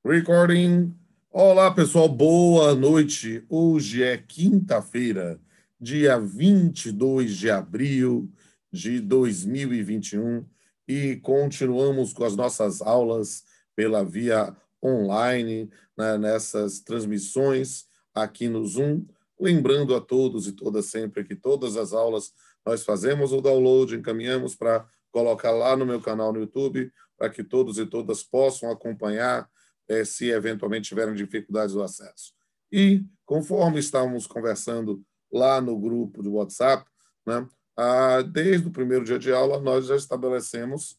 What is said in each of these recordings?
Recording. Olá, pessoal, boa noite. Hoje é quinta-feira, dia 22 de abril de 2021 e continuamos com as nossas aulas pela via online, né, nessas transmissões aqui no Zoom. Lembrando a todos e todas sempre que todas as aulas nós fazemos o download, encaminhamos para colocar lá no meu canal no YouTube, para que todos e todas possam acompanhar se eventualmente tiverem dificuldades do acesso. E, conforme estávamos conversando lá no grupo do WhatsApp, né, desde o primeiro dia de aula, nós já estabelecemos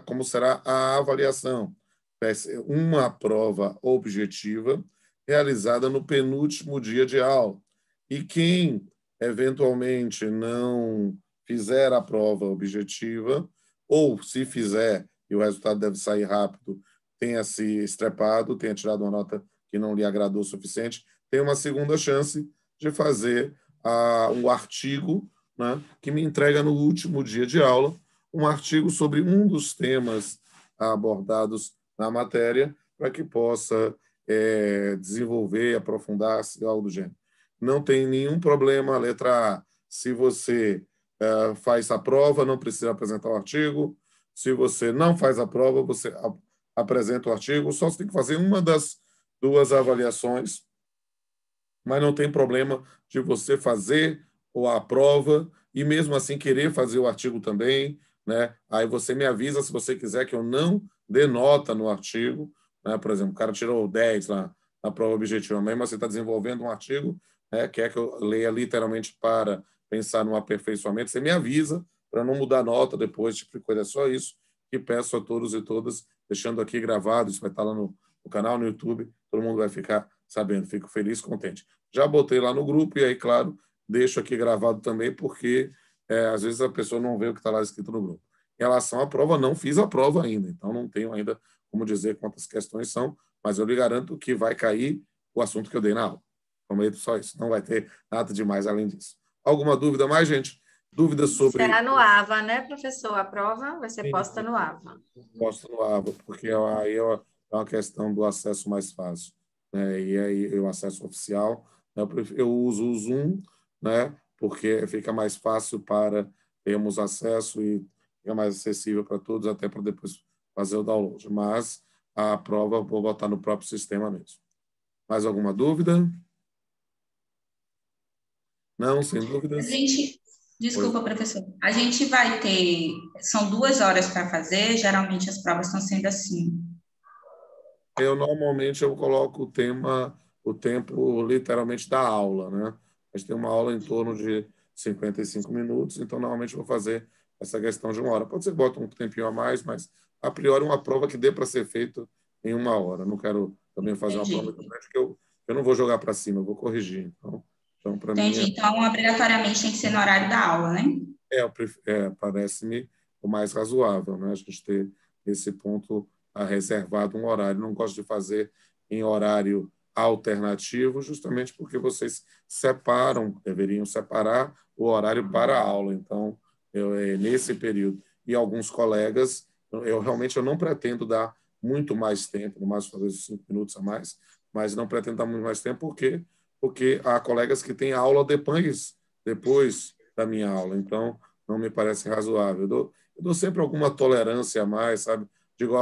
como será a avaliação. Vai ser uma prova objetiva realizada no penúltimo dia de aula. E quem, eventualmente, não fizer a prova objetiva, ou se fizer, e o resultado deve sair rápido, tenha se estrepado, tenha tirado uma nota que não lhe agradou o suficiente, tem uma segunda chance de fazer um artigo, né, que me entrega no último dia de aula, um artigo sobre um dos temas abordados na matéria, para que possa desenvolver, aprofundar-se, algo do gênero. Não tem nenhum problema, letra A, se você faz a prova, não precisa apresentar o artigo. Se você não faz a prova, você apresenta o artigo, só você tem que fazer uma das duas avaliações, mas não tem problema de você fazer a prova e, mesmo assim, querer fazer o artigo também, né? Aí você me avisa se você quiser que eu não dê nota no artigo, né? Por exemplo, o cara tirou 10 lá na prova objetiva, mas você está desenvolvendo um artigo, né? Quer que eu leia literalmente para pensar no aperfeiçoamento, você me avisa para não mudar a nota depois, tipo de coisa. É só isso que peço a todos e todas, deixando aqui gravado, isso vai estar lá no canal, no YouTube, todo mundo vai ficar sabendo, fico feliz, contente. Já botei lá no grupo e aí, claro, deixo aqui gravado também, porque às vezes a pessoa não vê o que está lá escrito no grupo. Em relação à prova, não fiz a prova ainda, então não tenho ainda como dizer quantas questões são, mas eu lhe garanto que vai cair o assunto que eu dei na aula. Prometo só isso, não vai ter nada demais além disso. Alguma dúvida mais, gente? Dúvidas sobre... Será no AVA, né, professor? A prova vai ser posta no AVA. Posto no AVA, porque aí é uma questão do acesso mais fácil, né? E aí o acesso oficial, né? Eu uso o Zoom, né? Porque fica mais fácil para termos acesso e fica mais acessível para todos, até para depois fazer o download. Mas a prova eu vou botar no próprio sistema mesmo. Mais alguma dúvida? Não, sem dúvidas. Desculpa, professor. A gente vai ter... São 2 horas para fazer, geralmente as provas estão sendo assim. Normalmente eu coloco o tempo literalmente da aula, né? A gente tem uma aula em torno de 55 minutos, então normalmente eu vou fazer essa questão de 1 hora. Pode ser que bote um tempinho a mais, mas a priori uma prova que dê para ser feita em 1 hora. Não quero também fazer uma prova muito grande, que eu não vou jogar para cima, eu vou corrigir. Então para mim... Então, obrigatoriamente tem que ser no horário da aula, né? Parece-me o mais razoável, né? A gente ter esse ponto reservado um horário. Não gosto de fazer em horário alternativo, justamente porque vocês deveriam separar o horário para a aula. Então, nesse período. E alguns colegas, eu realmente não pretendo dar muito mais tempo, no máximo talvez 5 minutos a mais, mas não pretendo dar muito mais tempo, porque há colegas que têm aula depois da minha aula. Então, não me parece razoável. Eu dou sempre alguma tolerância a mais, sabe? Digo,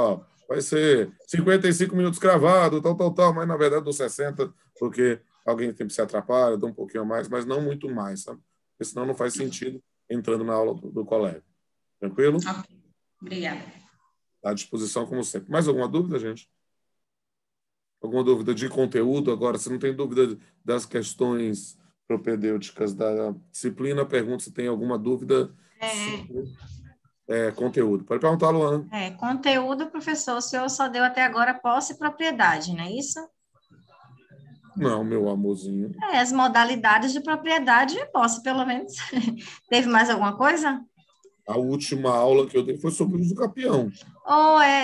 vai ser 55 minutos cravado, tal, mas na verdade eu dou 60, porque alguém sempre se atrapalha, dou um pouquinho a mais, mas não muito mais, sabe? Porque senão não faz sentido entrando na aula do colega. Tranquilo? Ok. Obrigada. À disposição, como sempre. Mais alguma dúvida, gente? Alguma dúvida de conteúdo? Agora, se não tem dúvida das questões propedêuticas da disciplina, pergunto se tem alguma dúvida sobre conteúdo. Pode perguntar, Luana. Conteúdo, professor, o senhor só deu até agora posse e propriedade, não é isso? Não, meu amorzinho. As modalidades de propriedade e posse, pelo menos. Teve mais alguma coisa? A última aula que eu dei foi sobre o uso do capião.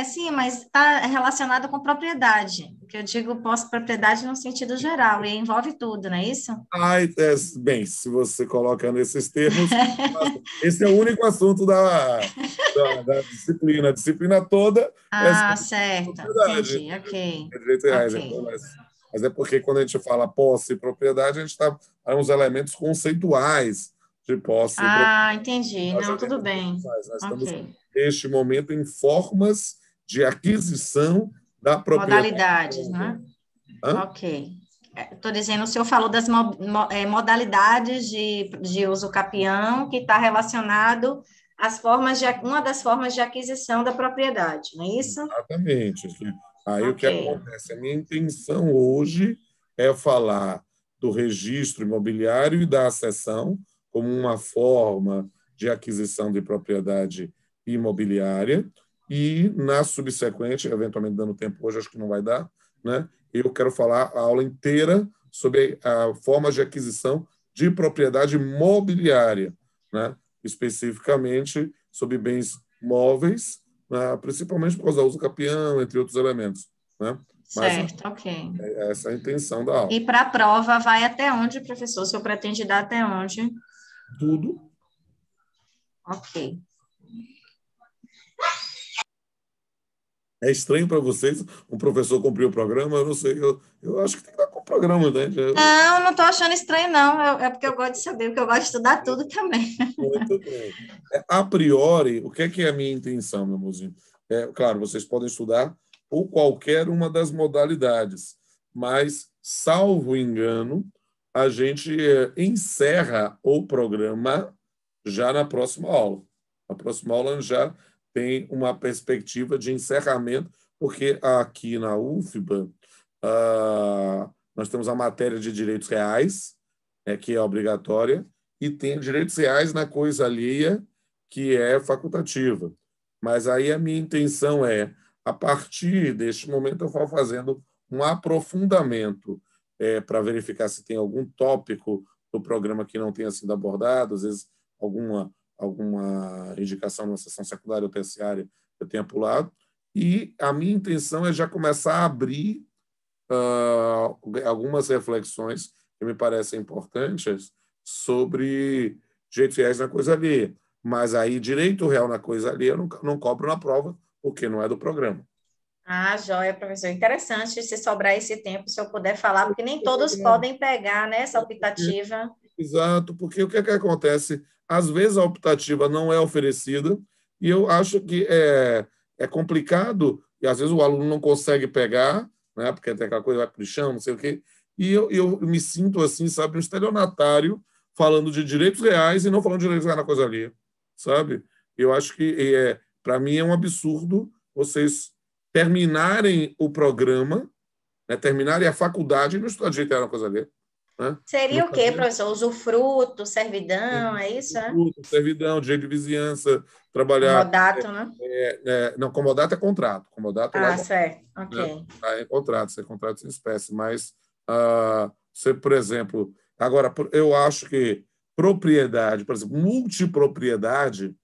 Sim, mas está relacionado com propriedade, que eu digo posse-propriedade no sentido geral, e envolve tudo, não é isso? Bem, se você coloca nesses termos, esse é o único assunto da da disciplina. A disciplina toda Ah, sobre certo. propriedade. Entendi. Ok. Direitos reais. Ok. Então, mas é porque quando a gente fala posse e propriedade, a gente está uns elementos conceituais de posse e propriedade. Ah, entendi. Nós Não, tudo bem. nós estamos, Ok. neste momento, em formas de aquisição da propriedade. Modalidades, né? Hã? Ok. Estou dizendo, o senhor falou das modalidades de uso capião, que está relacionado às formas uma das formas de aquisição da propriedade, não é isso? Exatamente. Aí o que Ok. acontece? A minha intenção hoje é falar do registro imobiliário e da accessão como uma forma de aquisição de propriedade imobiliária e, na subsequente, eventualmente dando tempo hoje, acho que não vai dar, né? Eu quero falar a aula inteira sobre a forma de aquisição de propriedade mobiliária, né? Especificamente sobre bens móveis, né? Principalmente por causa do uso capião, entre outros elementos, né? Mas Certo, ok. essa é a intenção da aula. E para a prova, vai até onde, professor? O senhor pretende dar até onde? Tudo. Ok. É estranho para vocês um professor cumprir o programa? Eu não sei. Eu acho que tem que dar com o programa, né? Não, não estou achando estranho, não. É porque eu gosto de saber, porque eu gosto de estudar tudo também. Muito bem. A priori, o que é a minha intenção, meu mozinho? Claro, vocês podem estudar ou qualquer uma das modalidades, mas, salvo engano, a gente encerra o programa já na próxima aula. Na próxima aula já tem uma perspectiva de encerramento, porque aqui na UFBA nós temos a matéria de direitos reais, que é obrigatória, e tem direitos reais na coisa alheia, que é facultativa. Mas aí a minha intenção é, a partir deste momento, eu vou fazendo um aprofundamento para verificar se tem algum tópico do programa que não tenha sido abordado, às vezes alguma indicação na sessão secundária ou terciária eu tenha pulado. E a minha intenção é já começar a abrir algumas reflexões que me parecem importantes sobre direitos reais na coisa alheia. Mas aí, direito real na coisa alheia, eu não cobro na prova, porque não é do programa. Ah, joia, professor. Interessante se sobrar esse tempo, se eu puder falar, porque nem todos podem pegar, né, essa optativa. Exato, porque o que acontece? Às vezes a optativa não é oferecida, e eu acho que é complicado, e às vezes o aluno não consegue pegar, né, porque tem aquela coisa, vai para o chão, não sei o quê, e eu me sinto assim, sabe, um estelionatário falando de direitos reais e não falando de direitos reais na coisa ali, sabe? Eu acho que, para mim, é um absurdo vocês terminarem o programa, né, terminarem a faculdade e não estudar direito real na coisa ali. Né? Seria o quê, professor? Usufruto, servidão, é isso, é? Servidão, direito de vizinhança, trabalhar. Comodato, né? Não, comodato é contrato. Comodato lá Ah, certo, né? ok. É contrato, você é contrato sem espécie. Mas você, por exemplo, agora, eu acho que propriedade, por exemplo, multipropriedade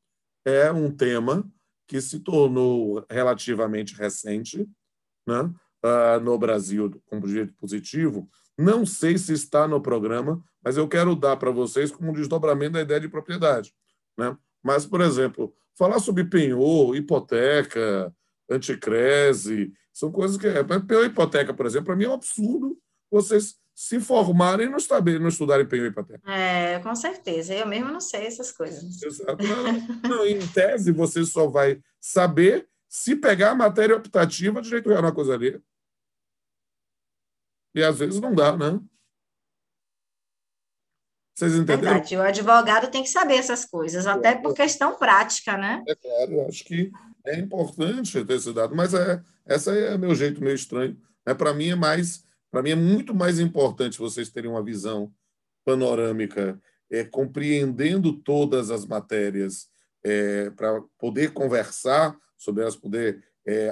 é um tema que se tornou relativamente recente, né? No Brasil, como direito positivo. Não sei se está no programa, mas eu quero dar para vocês como um desdobramento da ideia de propriedade. Né? Mas, por exemplo, falar sobre penhor, hipoteca, anticrese, são coisas que... Penhor e hipoteca, por exemplo, para mim é um absurdo vocês se formarem e não estudarem penhor e hipoteca. Com certeza. Eu mesmo não sei essas coisas. Exato. Não, em tese, você só vai saber se pegar a matéria optativa de direito real na coisa ali. E às vezes não dá, né? Vocês entenderam? Verdade. O advogado tem que saber essas coisas, até por questão prática, né? É claro, eu acho que é importante ter esse dado, mas essa é meu jeito meio estranho. Para mim para mim é muito mais importante vocês terem uma visão panorâmica, compreendendo todas as matérias, para poder conversar sobre elas, poder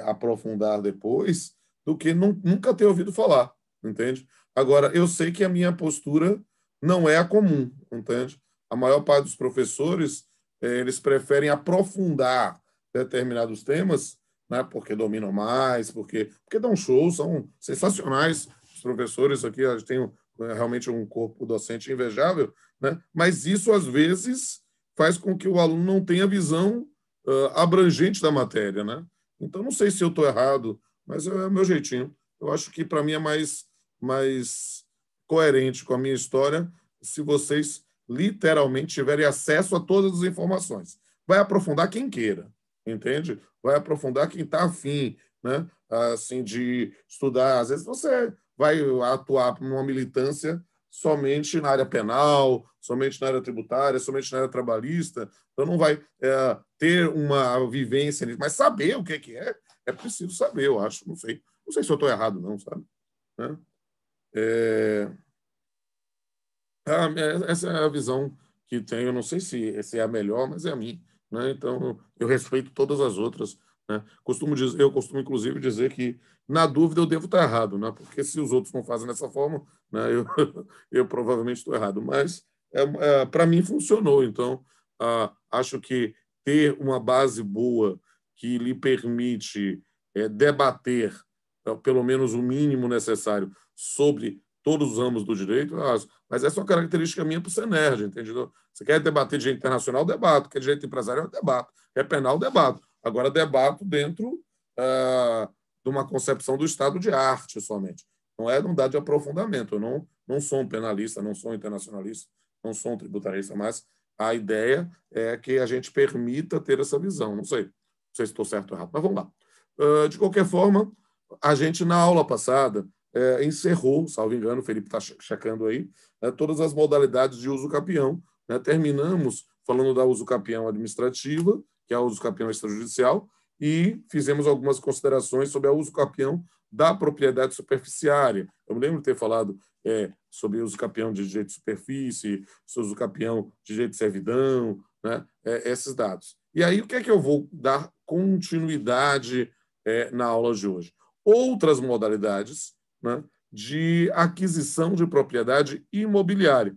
aprofundar depois, do que nunca ter ouvido falar, entende? Agora, eu sei que a minha postura não é a comum, entende? A maior parte dos professores, eles preferem aprofundar determinados temas, né, porque dominam mais, porque dão show, são sensacionais os professores aqui, a gente tem realmente um corpo docente invejável, né? Mas isso, às vezes, faz com que o aluno não tenha visão abrangente da matéria, né? Então, não sei se eu estou errado, mas é o meu jeitinho. Eu acho que, para mim, é mais coerente com a minha história se vocês literalmente tiverem acesso a todas as informações. Vai aprofundar quem queira, entende? Vai aprofundar quem está afim, né? Assim, de estudar. Às vezes você vai atuar numa militância somente na área penal, somente na área tributária, somente na área trabalhista, então não vai ter uma vivência nisso, mas saber o que é preciso saber, eu acho, não sei se eu estou errado, não, sabe? Né? Essa é a visão que tenho, eu não sei se é a melhor, mas é a minha, né? Então, eu respeito todas as outras, né? Eu costumo, inclusive, dizer que, na dúvida, eu devo estar errado, né? Porque se os outros não fazem dessa forma, né, eu provavelmente estou errado. Mas, para mim, funcionou. Então, acho que ter uma base boa que lhe permite debater, pelo menos o mínimo necessário, sobre todos os ramos do direito, mas essa é uma característica minha para ser nerd, entendeu? Você quer debater direito internacional, debato. Quer direito empresarial, debato. Quer penal, debato. Agora, debato dentro de uma concepção do estado de arte somente. Não dá de aprofundamento. Eu não sou um penalista, não sou um internacionalista, não sou um tributarista, mas a ideia é que a gente permita ter essa visão. Não sei se estou certo ou errado, mas vamos lá. De qualquer forma, a gente, na aula passada, encerrou, salvo engano, o Felipe está checando aí, todas as modalidades de uso capião. Né? Terminamos falando da uso capião administrativa, que é a uso capião extrajudicial, e fizemos algumas considerações sobre a uso capião da propriedade superficiária. Eu me lembro de ter falado sobre uso capião de direito de superfície, sobre uso capião de direito de servidão, né? Esses dados. E aí, o que é que eu vou dar continuidade na aula de hoje? Outras modalidades, né, de aquisição de propriedade imobiliária.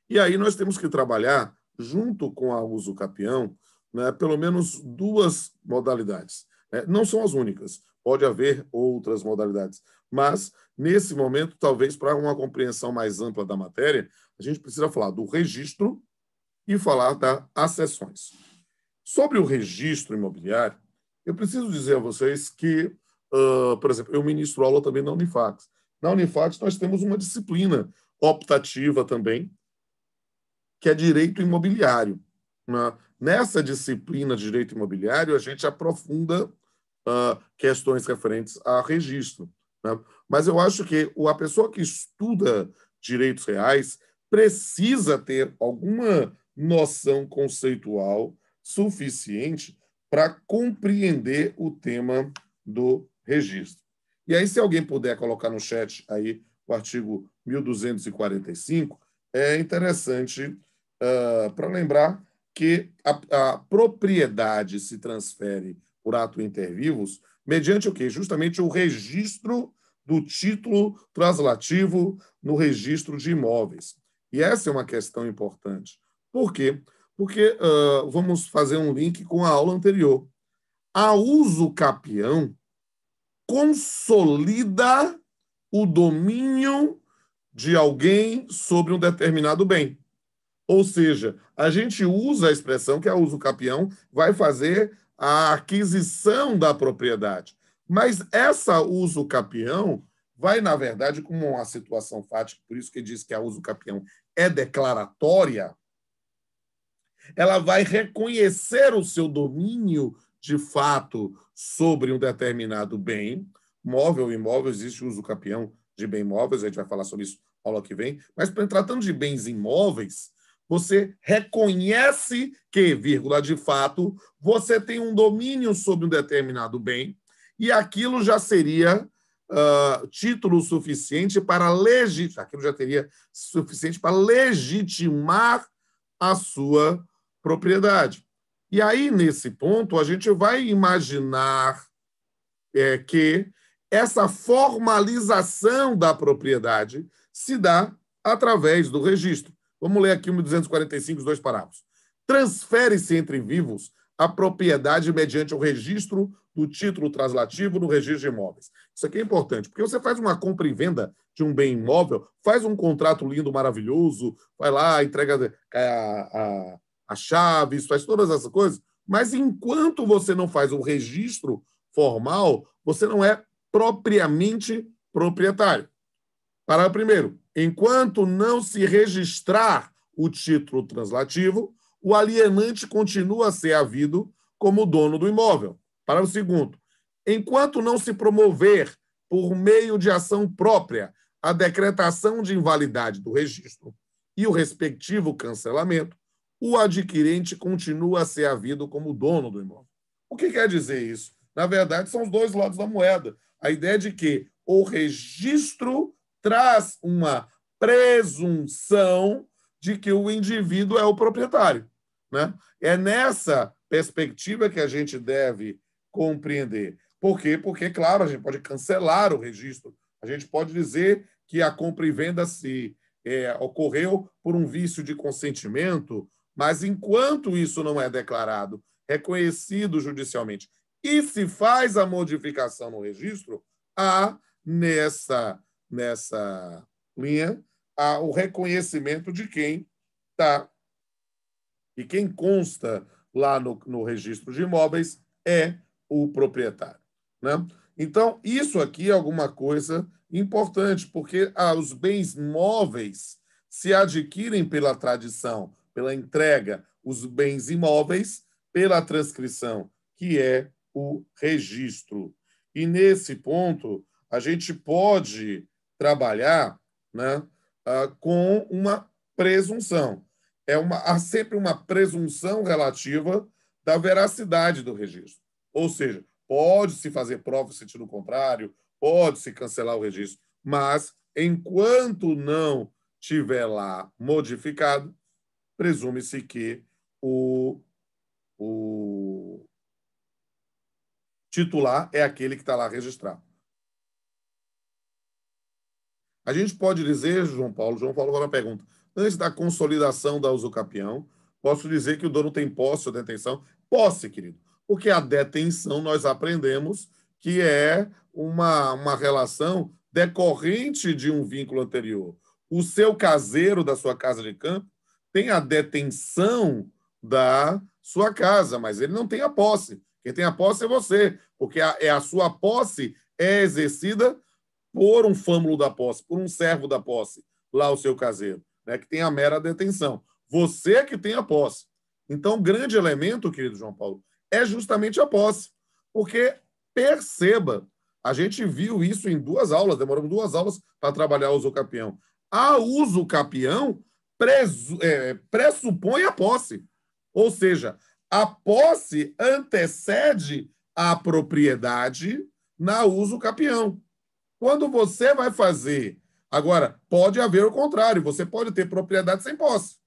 E aí nós temos que trabalhar, junto com a uso capião, né, pelo menos duas modalidades. Não são as únicas, pode haver outras modalidades, mas, nesse momento, talvez para uma compreensão mais ampla da matéria, a gente precisa falar do registro e falar das accessões. Sobre o registro imobiliário, eu preciso dizer a vocês que, por exemplo, eu ministro aula também na Unifax. Na Unifax, nós temos uma disciplina optativa também, que é direito imobiliário. Né? Nessa disciplina de direito imobiliário, a gente aprofunda questões referentes a registro. Né? Mas eu acho que a pessoa que estuda direitos reais precisa ter alguma noção conceitual suficiente para compreender o tema do registro. E aí, se alguém puder colocar no chat aí o artigo 1245, é interessante para lembrar que a propriedade se transfere por ato inter vivos mediante o quê? Justamente o registro do título translativo no registro de imóveis. E essa é uma questão importante. Por quê? Porque vamos fazer um link com a aula anterior. A uso capião consolida o domínio de alguém sobre um determinado bem. Ou seja, a gente usa a expressão que a uso capião vai fazer a aquisição da propriedade. Mas essa uso capião vai, na verdade, como uma situação fática, por isso que diz que a uso capião é declaratória, ela vai reconhecer o seu domínio de fato sobre um determinado bem, móvel ou imóvel, existe uso capião de bem móveis, a gente vai falar sobre isso na aula que vem, mas tratando de bens imóveis, você reconhece que, vírgula, de fato, você tem um domínio sobre um determinado bem e aquilo já seria título suficiente para aquilo já teria suficiente para legitimar a sua propriedade. E aí, nesse ponto, a gente vai imaginar que essa formalização da propriedade se dá através do registro. Vamos ler aqui o 1245, os dois parágrafos. Transfere-se entre vivos a propriedade mediante o registro do título translativo no registro de imóveis. Isso aqui é importante, porque você faz uma compra e venda de um bem imóvel, faz um contrato lindo, maravilhoso, vai lá, entrega as chaves, faz todas essas coisas, mas enquanto você não faz o registro formal, você não é propriamente proprietário. Parágrafo primeiro. Enquanto não se registrar o título translativo, o alienante continua a ser havido como dono do imóvel. Parágrafo segundo. Enquanto não se promover, por meio de ação própria, a decretação de invalidade do registro e o respectivo cancelamento, o adquirente continua a ser havido como dono do imóvel. O que quer dizer isso? Na verdade, são os dois lados da moeda. A ideia de que o registro traz uma presunção de que o indivíduo é o proprietário, né? É nessa perspectiva que a gente deve compreender. Por quê? Porque, claro, a gente pode cancelar o registro, a gente pode dizer que a compra e venda ocorreu por um vício de consentimento, mas enquanto isso não é declarado, reconhecido judicialmente, e se faz a modificação no registro, há nessa linha o reconhecimento de quem está. E quem consta lá no registro de imóveis é o proprietário, né? Então, isso aqui é alguma coisa importante, porque os bens móveis se adquirem pela tradição, pela entrega, os bens imóveis pela transcrição, que é o registro. E, nesse ponto, a gente pode trabalhar, né, com uma presunção. Há sempre uma presunção relativa da veracidade do registro. Ou seja, pode-se fazer prova no sentido contrário, pode-se cancelar o registro, mas, enquanto não tiver lá modificado, presume-se que o titular é aquele que está lá registrado. A gente pode dizer, João Paulo agora pergunta, antes da consolidação da usucapião, posso dizer que o dono tem posse ou detenção? Posse, querido, porque a detenção nós aprendemos que é uma relação decorrente de um vínculo anterior. O seu caseiro da sua casa de campo tem a detenção da sua casa, mas ele não tem a posse. Quem tem a posse é você, porque a sua posse é exercida por um fâmulo da posse, por um servo da posse, lá o seu caseiro, né, que tem a mera detenção. Você que tem a posse. Então, o grande elemento, querido João Paulo, é justamente a posse. Porque, perceba, a gente viu isso em 2 aulas, demoramos 2 aulas para trabalhar o usucapião. A usucapião pressupõe a posse. Ou seja, a posse antecede a propriedade na usucapião. Quando você vai fazer... Agora, pode haver o contrário. Você pode ter propriedade sem posse.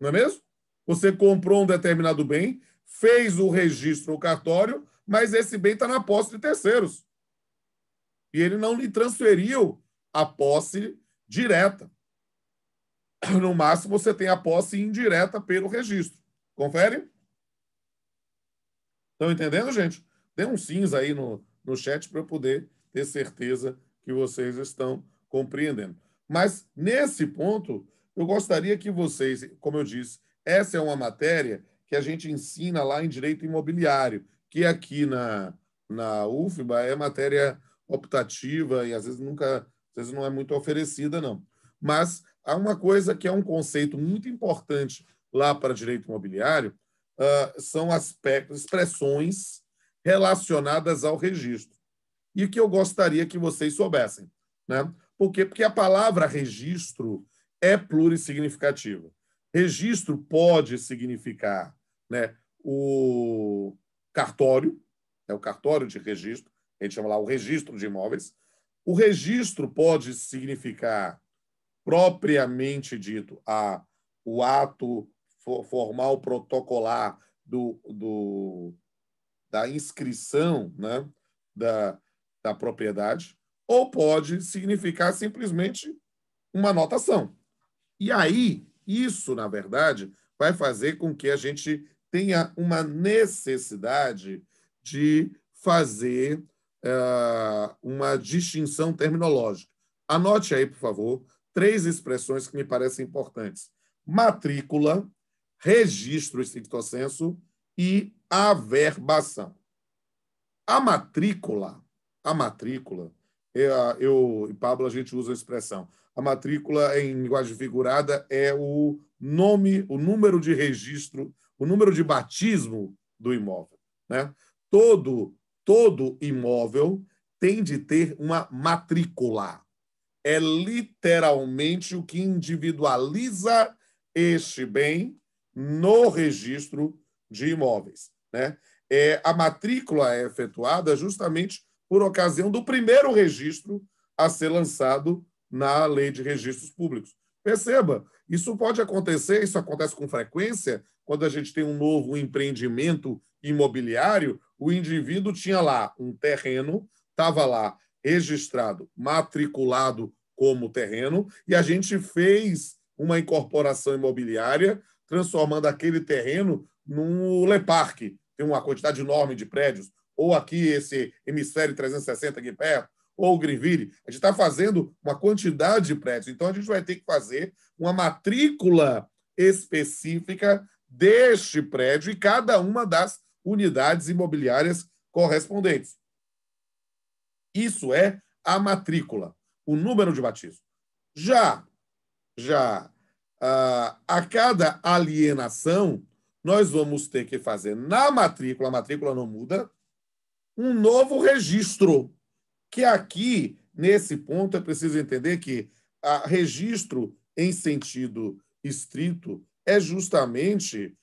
Não é mesmo? Você comprou um determinado bem, fez o registro no cartório, mas esse bem está na posse de terceiros. E ele não lhe transferiu a posse direta. No máximo, você tem a posse indireta pelo registro. Confere? Estão entendendo, gente? Dê um sims aí no chat para eu poder ter certeza que vocês estão compreendendo. Mas, nesse ponto, eu gostaria que vocês, como eu disse, essa é uma matéria que a gente ensina lá em Direito Imobiliário, que aqui na UFBA é matéria optativa e às vezes não é muito oferecida, não. Mas há uma coisa que é um conceito muito importante lá para Direito Imobiliário, são expressões relacionadas ao registro. E que eu gostaria que vocês soubessem, né? Por quê? Porque a palavra registro é plurissignificativa. Registro pode significar, né, o cartório, o cartório de registro, a gente chama lá o registro de imóveis. O registro pode significar, propriamente dito, o ato formal protocolar da inscrição, né, da propriedade, ou pode significar simplesmente uma anotação. E aí, isso, na verdade, vai fazer com que a gente tenha uma necessidade de fazer uma distinção terminológica. Anote aí, por favor, 3 expressões que me parecem importantes. Matrícula, registro stricto sensu e averbação. A matrícula, eu e Pablo, a gente usa a expressão. A matrícula, em linguagem figurada, é o nome, o número de registro, o número de batismo do imóvel, né? Todo imóvel tem de ter uma matrícula. É literalmente o que individualiza este bem no registro de imóveis, né? A matrícula é efetuada justamente por ocasião do primeiro registro a ser lançado na Lei de Registros Públicos. Perceba, isso pode acontecer, isso acontece com frequência, quando a gente tem um novo empreendimento imobiliário, o indivíduo tinha lá um terreno, estava lá registrado, matriculado como terreno, e a gente fez uma incorporação imobiliária, transformando aquele terreno num leparque. Tem uma quantidade enorme de prédios, ou aqui esse hemisfério 360 aqui perto, ou o Greenville. A gente está fazendo uma quantidade de prédios. Então, a gente vai ter que fazer uma matrícula específica deste prédio e cada uma das unidades imobiliárias correspondentes. Isso é a matrícula, o número de batismo. Já a cada alienação, nós vamos ter que fazer na matrícula, a matrícula não muda, um novo registro, que aqui, nesse ponto, é preciso entender que registro em sentido estrito é justamente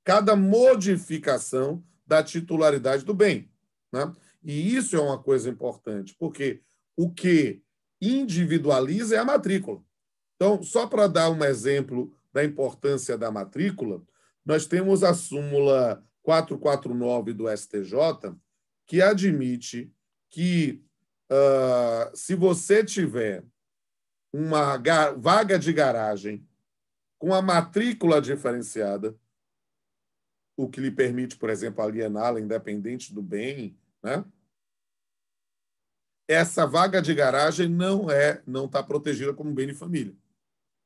cada modificação da titularidade do bem, né? E isso é uma coisa importante, porque o que individualiza é a matrícula. Então, só para dar um exemplo da importância da matrícula, nós temos a súmula 449 do STJ, que admite que, se você tiver uma vaga de garagem com a matrícula diferenciada, o que lhe permite, por exemplo, aliená-la independente do bem, né? Essa vaga de garagem não está protegida como bem de família.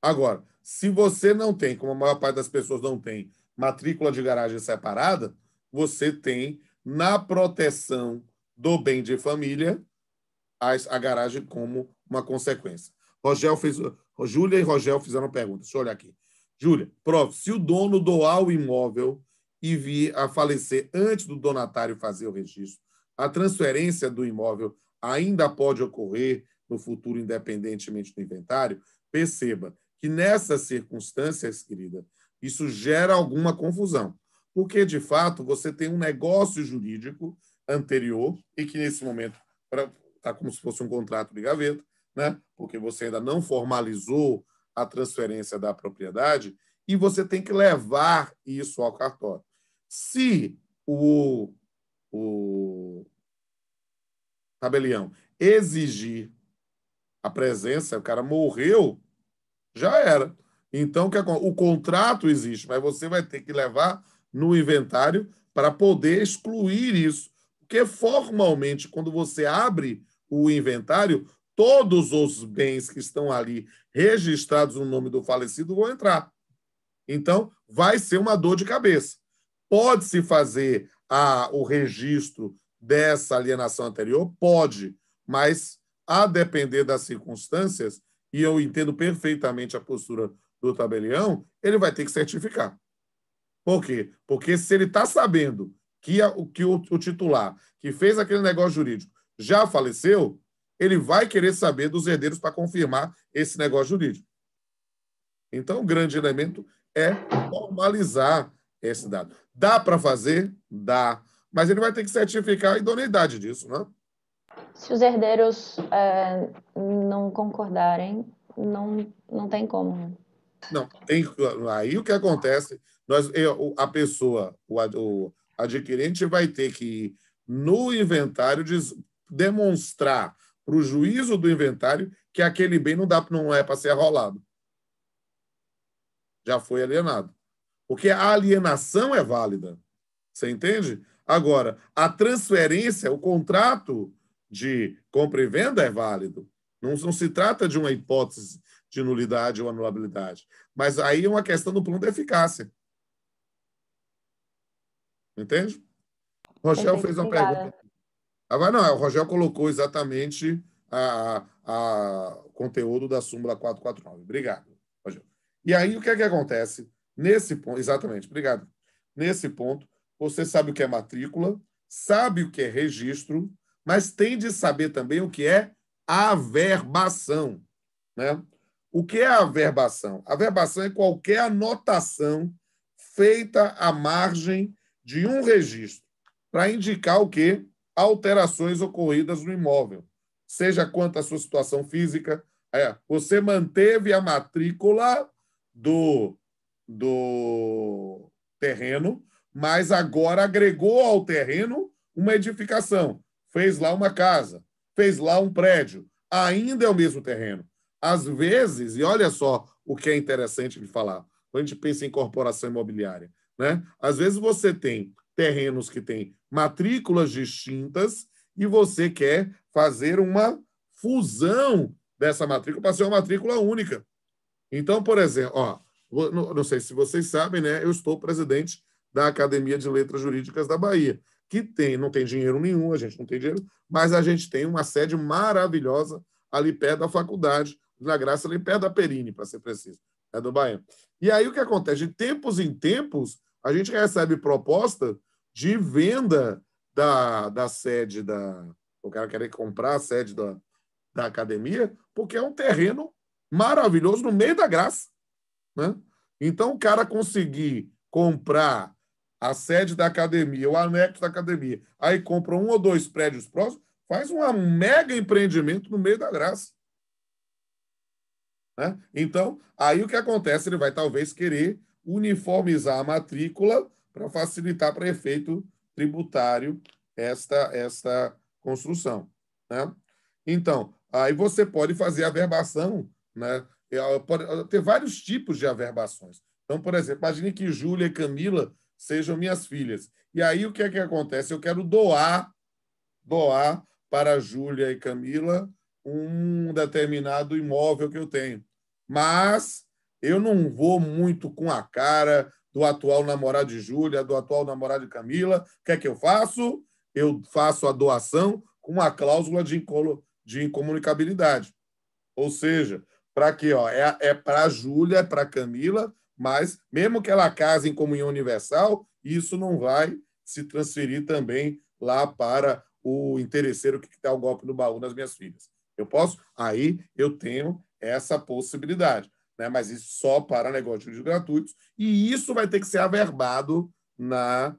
Agora, se você não tem, como a maior parte das pessoas não tem, matrícula de garagem separada, você tem, na proteção do bem de família, a garagem como uma consequência. Júlia e Rogel fizeram uma pergunta. Deixa eu olhar aqui. Júlia, prof, se o dono doar o imóvel e vir a falecer antes do donatário fazer o registro, a transferência do imóvel ainda pode ocorrer no futuro, independentemente do inventário? Perceba que nessas circunstâncias, querida, isso gera alguma confusão, porque, de fato, você tem um negócio jurídico anterior e que, nesse momento, está como se fosse um contrato de gaveta, né? Porque você ainda não formalizou a transferência da propriedade e você tem que levar isso ao cartório. Se o tabelião exigir a presença, o cara morreu, já era. Então, o contrato existe, mas você vai ter que levar no inventário para poder excluir isso. Porque, formalmente, quando você abre o inventário, todos os bens que estão ali registrados no nome do falecido vão entrar. Então, vai ser uma dor de cabeça. Pode-se fazer o registro dessa alienação anterior? Pode, mas, a depender das circunstâncias, e eu entendo perfeitamente a postura do tabelião, ele vai ter que certificar. Por quê? Porque se ele está sabendo que o titular que fez aquele negócio jurídico já faleceu, ele vai querer saber dos herdeiros para confirmar esse negócio jurídico. Então, o grande elemento é formalizar esse dado. Dá para fazer? Dá. Mas ele vai ter que certificar a idoneidade disso, né? Se os herdeiros não concordarem, não tem como. Não, tem. Aí o que acontece? A pessoa, o adquirente, vai ter que ir no inventário demonstrar para o juízo do inventário que aquele bem não é para ser arrolado. Já foi alienado. Porque a alienação é válida. Você entende? Agora, a transferência, o contrato de compra e venda é válido. Não se trata de uma hipótese de nulidade ou anulabilidade. Mas aí é uma questão do plano de eficácia. Entende? O Rogel fez uma pergunta. Agora, não, o Rogel colocou exatamente o conteúdo da súmula 449. Obrigado, Rogel. E aí, o que é que acontece? Nesse ponto, exatamente, obrigado. Nesse ponto, você sabe o que é matrícula, sabe o que é registro, mas tem de saber também o que é averbação, né? O que é averbação? Averbação é qualquer anotação feita à margem de um registro para indicar o quê? Alterações ocorridas no imóvel, seja quanto à sua situação física. Você manteve a matrícula do terreno, mas agora agregou ao terreno uma edificação, fez lá uma casa, fez lá um prédio, ainda é o mesmo terreno. Às vezes, e olha só o que é interessante de falar, quando a gente pensa em incorporação imobiliária, né? Às vezes você tem terrenos que têm matrículas distintas e você quer fazer uma fusão dessa matrícula para ser uma matrícula única. Então, por exemplo, não sei se vocês sabem, né? Eu estou presidente da Academia de Letras Jurídicas da Bahia, que não tem dinheiro nenhum, a gente não tem dinheiro, mas a gente tem uma sede maravilhosa ali perto da faculdade, na Graça, ali perto da Perini, para ser preciso, do Bahia. E aí o que acontece? De tempos em tempos, a gente recebe proposta de venda da sede o cara querer comprar a sede da academia, porque é um terreno maravilhoso no meio da Graça, né? Então, o cara conseguir comprar a sede da academia, o anexo da academia, aí compra 1 ou 2 prédios próximos, faz um mega empreendimento no meio da Graça, né? Então, aí o que acontece? Ele vai talvez querer uniformizar a matrícula para facilitar para efeito tributário esta construção, né? Então, aí você pode fazer averbação, né? Pode ter vários tipos de averbações. Então, por exemplo, imagine que Júlia e Camila sejam minhas filhas. E aí o que é que acontece? Eu quero doar para Júlia e Camila um determinado imóvel que eu tenho. Mas eu não vou muito com a cara do atual namorado de Júlia, do atual namorado de Camila. O que é que eu faço? Eu faço a doação com uma cláusula de incomunicabilidade. Ou seja, para quê? É para a Júlia, é para a Camila, mas mesmo que ela case em comunhão universal, isso não vai se transferir também lá para o interesseiro que está o golpe no baú das minhas filhas. Eu posso? Aí eu tenho essa possibilidade, né? Mas isso só para negócios gratuitos, e isso vai ter que ser averbado na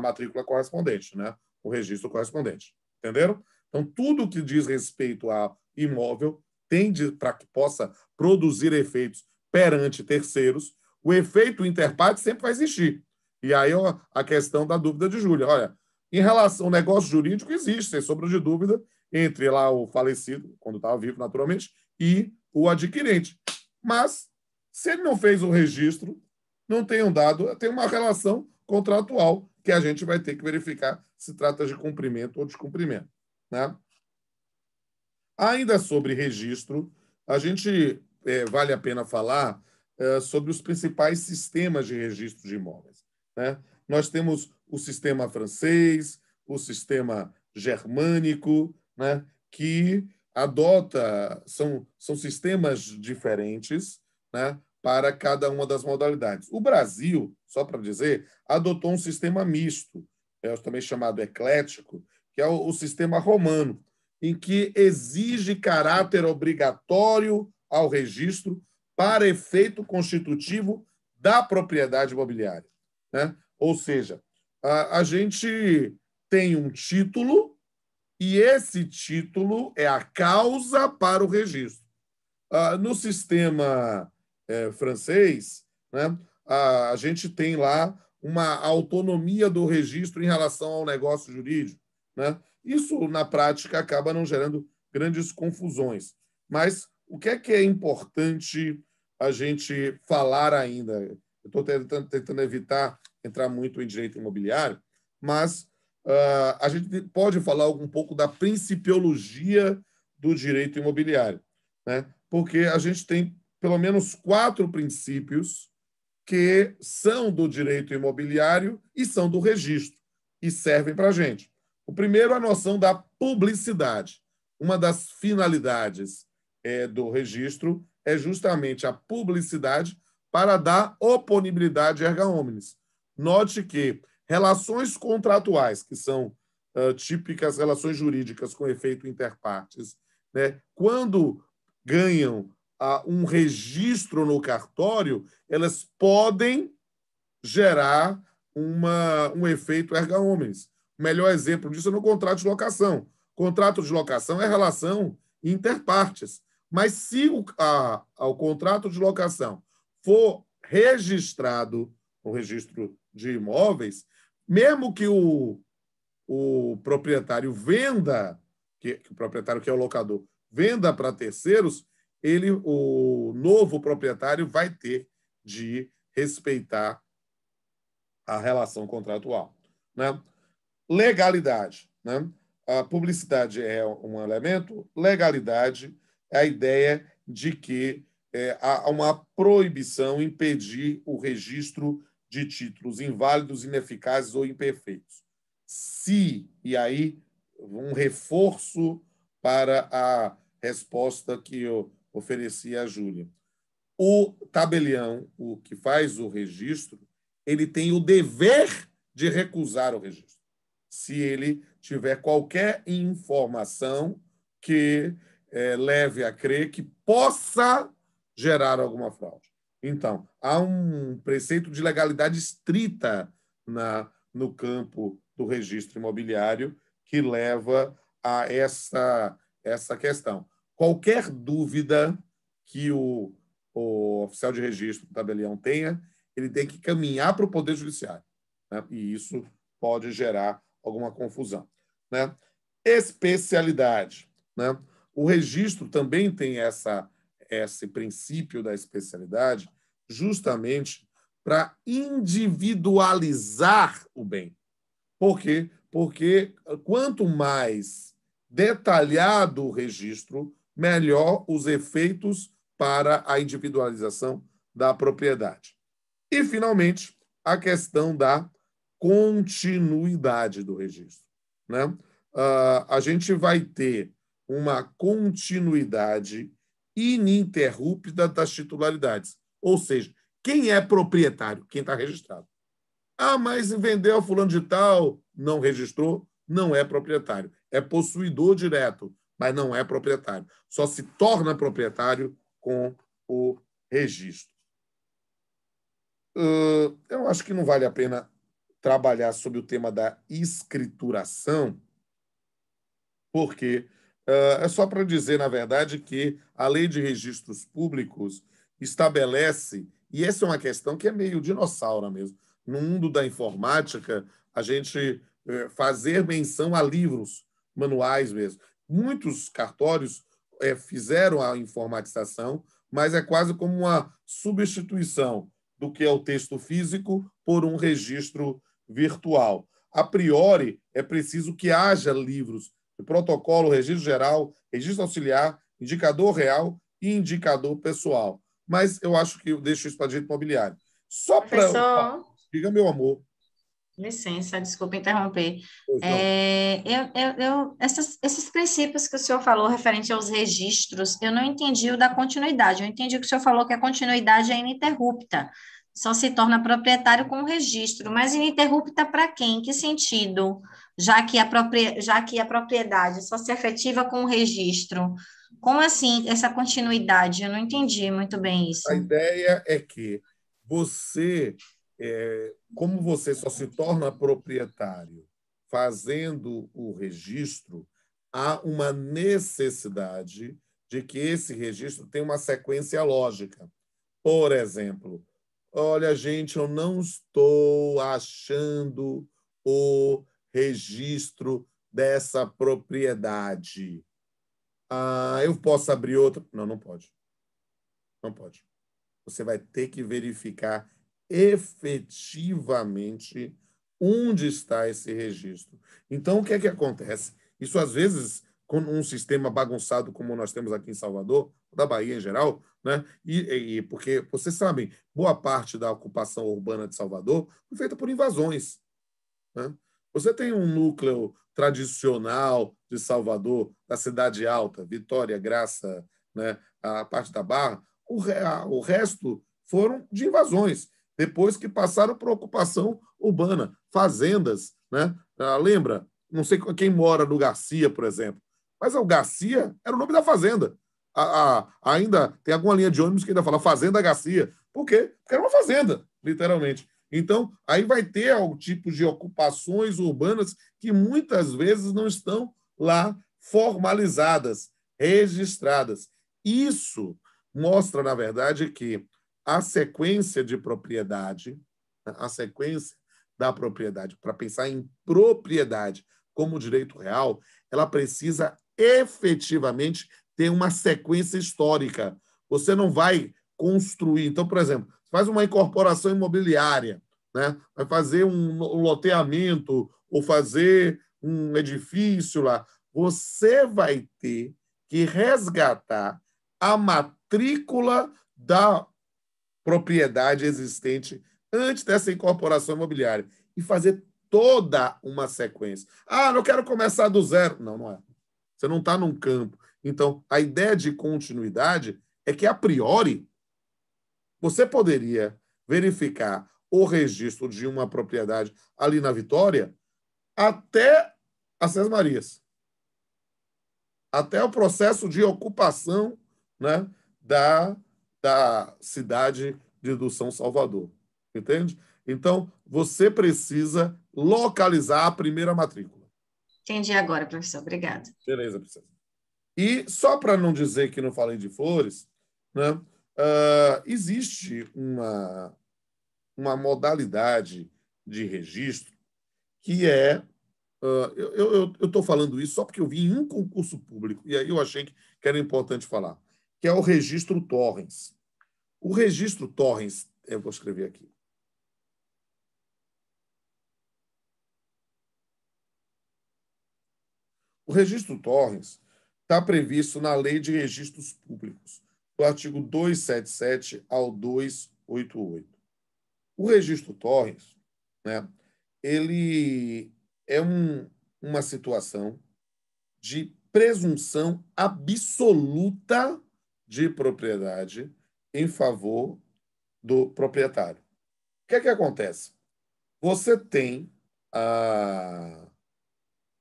matrícula correspondente, né? O registro correspondente. Entenderam? Então, tudo que diz respeito a imóvel tende para que possa produzir efeitos perante terceiros. O efeito interpartes sempre vai existir. E aí a questão da dúvida de Júlia. Olha, em relação ao negócio jurídico, existe, sem sombra de dúvida, entre lá o falecido, quando estava vivo, naturalmente, e o adquirente. Mas, se ele não fez o registro, não tem um dado, tem uma relação contratual que a gente vai ter que verificar se trata de cumprimento ou descumprimento, né? Ainda sobre registro, a gente vale a pena falar sobre os principais sistemas de registro de imóveis, né? Nós temos o sistema francês, o sistema germânico, né, que são sistemas diferentes, né, para cada uma das modalidades. O Brasil, só para dizer, adotou um sistema misto, também chamado eclético, que é o sistema romano, em que exige caráter obrigatório ao registro para efeito constitutivo da propriedade imobiliária, né? Ou seja, a gente tem um título e esse título é a causa para o registro. No sistema francês, né, a gente tem lá uma autonomia do registro em relação ao negócio jurídico, né? Isso, na prática, acaba não gerando grandes confusões. Mas o que é importante a gente falar ainda? Eu estou tentando evitar entrar muito em direito imobiliário, mas a gente pode falar um pouco da principiologia do direito imobiliário, né? porque a gente tem pelo menos 4 princípios que são do direito imobiliário e são do registro, e servem para a gente. O primeiro, a noção da publicidade. Uma das finalidades do registro é justamente a publicidade para dar oponibilidade erga omnes. Note que relações contratuais, que são típicas relações jurídicas com efeito interpartes, né, quando ganham um registro no cartório, elas podem gerar um efeito erga omnes. O melhor exemplo disso é no contrato de locação. Contrato de locação é relação interpartes. Mas se o contrato de locação for registrado no registro de imóveis, mesmo que o proprietário venda, que o proprietário que é o locador, venda para terceiros, o novo proprietário vai ter de respeitar a relação contratual, né? Legalidade, né? A publicidade é um elemento, legalidade é a ideia de que há uma proibição impedir o registro de títulos inválidos, ineficazes ou imperfeitos. E aí, um reforço para a resposta que eu ofereci à Júlia. O tabelião, o que faz o registro, ele tem o dever de recusar o registro, se ele tiver qualquer informação que leve a crer que possa gerar alguma fraude. Então, há um preceito de legalidade estrita no campo do registro imobiliário que leva a essa questão. Qualquer dúvida que o oficial de registro do tabelião tenha, ele tem que caminhar para o Poder Judiciário, né? E isso pode gerar alguma confusão, né? Especialidade, né? O registro também tem esse princípio da especialidade justamente para individualizar o bem. Por quê? Porque quanto mais detalhado o registro, melhor os efeitos para a individualização da propriedade. E, finalmente, a questão da continuidade do registro, né? A gente vai ter uma continuidade ininterrupta das titularidades. Ou seja, quem é proprietário? Quem está registrado. Mas vendeu a fulano de tal, não registrou, não é proprietário. É possuidor direto, mas não é proprietário. Só se torna proprietário com o registro. Eu acho que não vale a pena trabalhar sobre o tema da escrituração, porque é só para dizer, na verdade, que a Lei de Registros Públicos estabelece, e essa é uma questão que é meio dinossauro mesmo, no mundo da informática, a gente fazer menção a livros, manuais mesmo. Muitos cartórios fizeram a informatização, mas é quase como uma substituição do que é o texto físico por um registro virtual. A priori, é preciso que haja livros de protocolo, registro geral, registro auxiliar, indicador real e indicador pessoal. Mas eu acho que eu deixo isso para direito imobiliário. Só para... Diga, meu amor. Licença, desculpa interromper. Esses princípios que o senhor falou referente aos registros, eu não entendi o da continuidade. Eu entendi que o senhor falou que a continuidade é ininterrupta, só se torna proprietário com o registro. Mas ininterrupta para quem? Em que sentido? Já que a propriedade só se efetiva com o registro. Como assim essa continuidade? Eu não entendi muito bem isso. A ideia é que você... como você só se torna proprietário fazendo o registro, há uma necessidade de que esse registro tenha uma sequência lógica. Por exemplo, olha, gente, eu não estou achando o registro dessa propriedade. Eu posso abrir outra? Não, não pode. Não pode. Você vai ter que verificar efetivamente onde está esse registro. Então, o que é que acontece? Isso, às vezes, com um sistema bagunçado como nós temos aqui em Salvador, da Bahia em geral, né? Porque, vocês sabem, boa parte da ocupação urbana de Salvador foi feita por invasões, né? Você tem um núcleo tradicional de Salvador, da Cidade Alta, Vitória, Graça, né? A parte da Barra, o resto foram de invasões, depois que passaram por ocupação urbana, fazendas, né? Lembra? Não sei quem mora no Garcia, por exemplo, mas o Garcia era o nome da fazenda. Ainda tem alguma linha de ônibus que ainda fala Fazenda Garcia. Por quê? Porque era uma fazenda, literalmente. Então, aí vai ter algum tipo de ocupações urbanas que muitas vezes não estão lá formalizadas, registradas. Isso mostra, na verdade, que a sequência de propriedade, a sequência da propriedade, para pensar em propriedade como direito real, ela precisa efetivamente ter uma sequência histórica. Você não vai construir. Então, por exemplo, faz uma incorporação imobiliária, né? Vai fazer um loteamento ou fazer um edifício lá. Você vai ter que resgatar a matrícula da propriedade existente antes dessa incorporação imobiliária e fazer toda uma sequência. Não quero começar do zero. Não, não é. Você não está num campo. Então, a ideia de continuidade é que, a priori, você poderia verificar o registro de uma propriedade ali na Vitória até as Sés Marias, até o processo de ocupação, né, da cidade do São Salvador. Entende? Então, você precisa localizar a primeira matrícula. Entendi agora, professor. Obrigada. Beleza, princesa. E, só para não dizer que não falei de flores, né, existe uma modalidade de registro que é... eu estou falando isso só porque eu vi em um concurso público, e aí eu achei que era importante falar, que é o registro Torrens. O registro Torrens, eu vou escrever aqui. O registro Torrens está previsto na Lei de Registros Públicos, do artigo 277 ao 288. O registro Torrens, né, ele é uma situação de presunção absoluta de propriedade em favor do proprietário. O que é que acontece? Você tem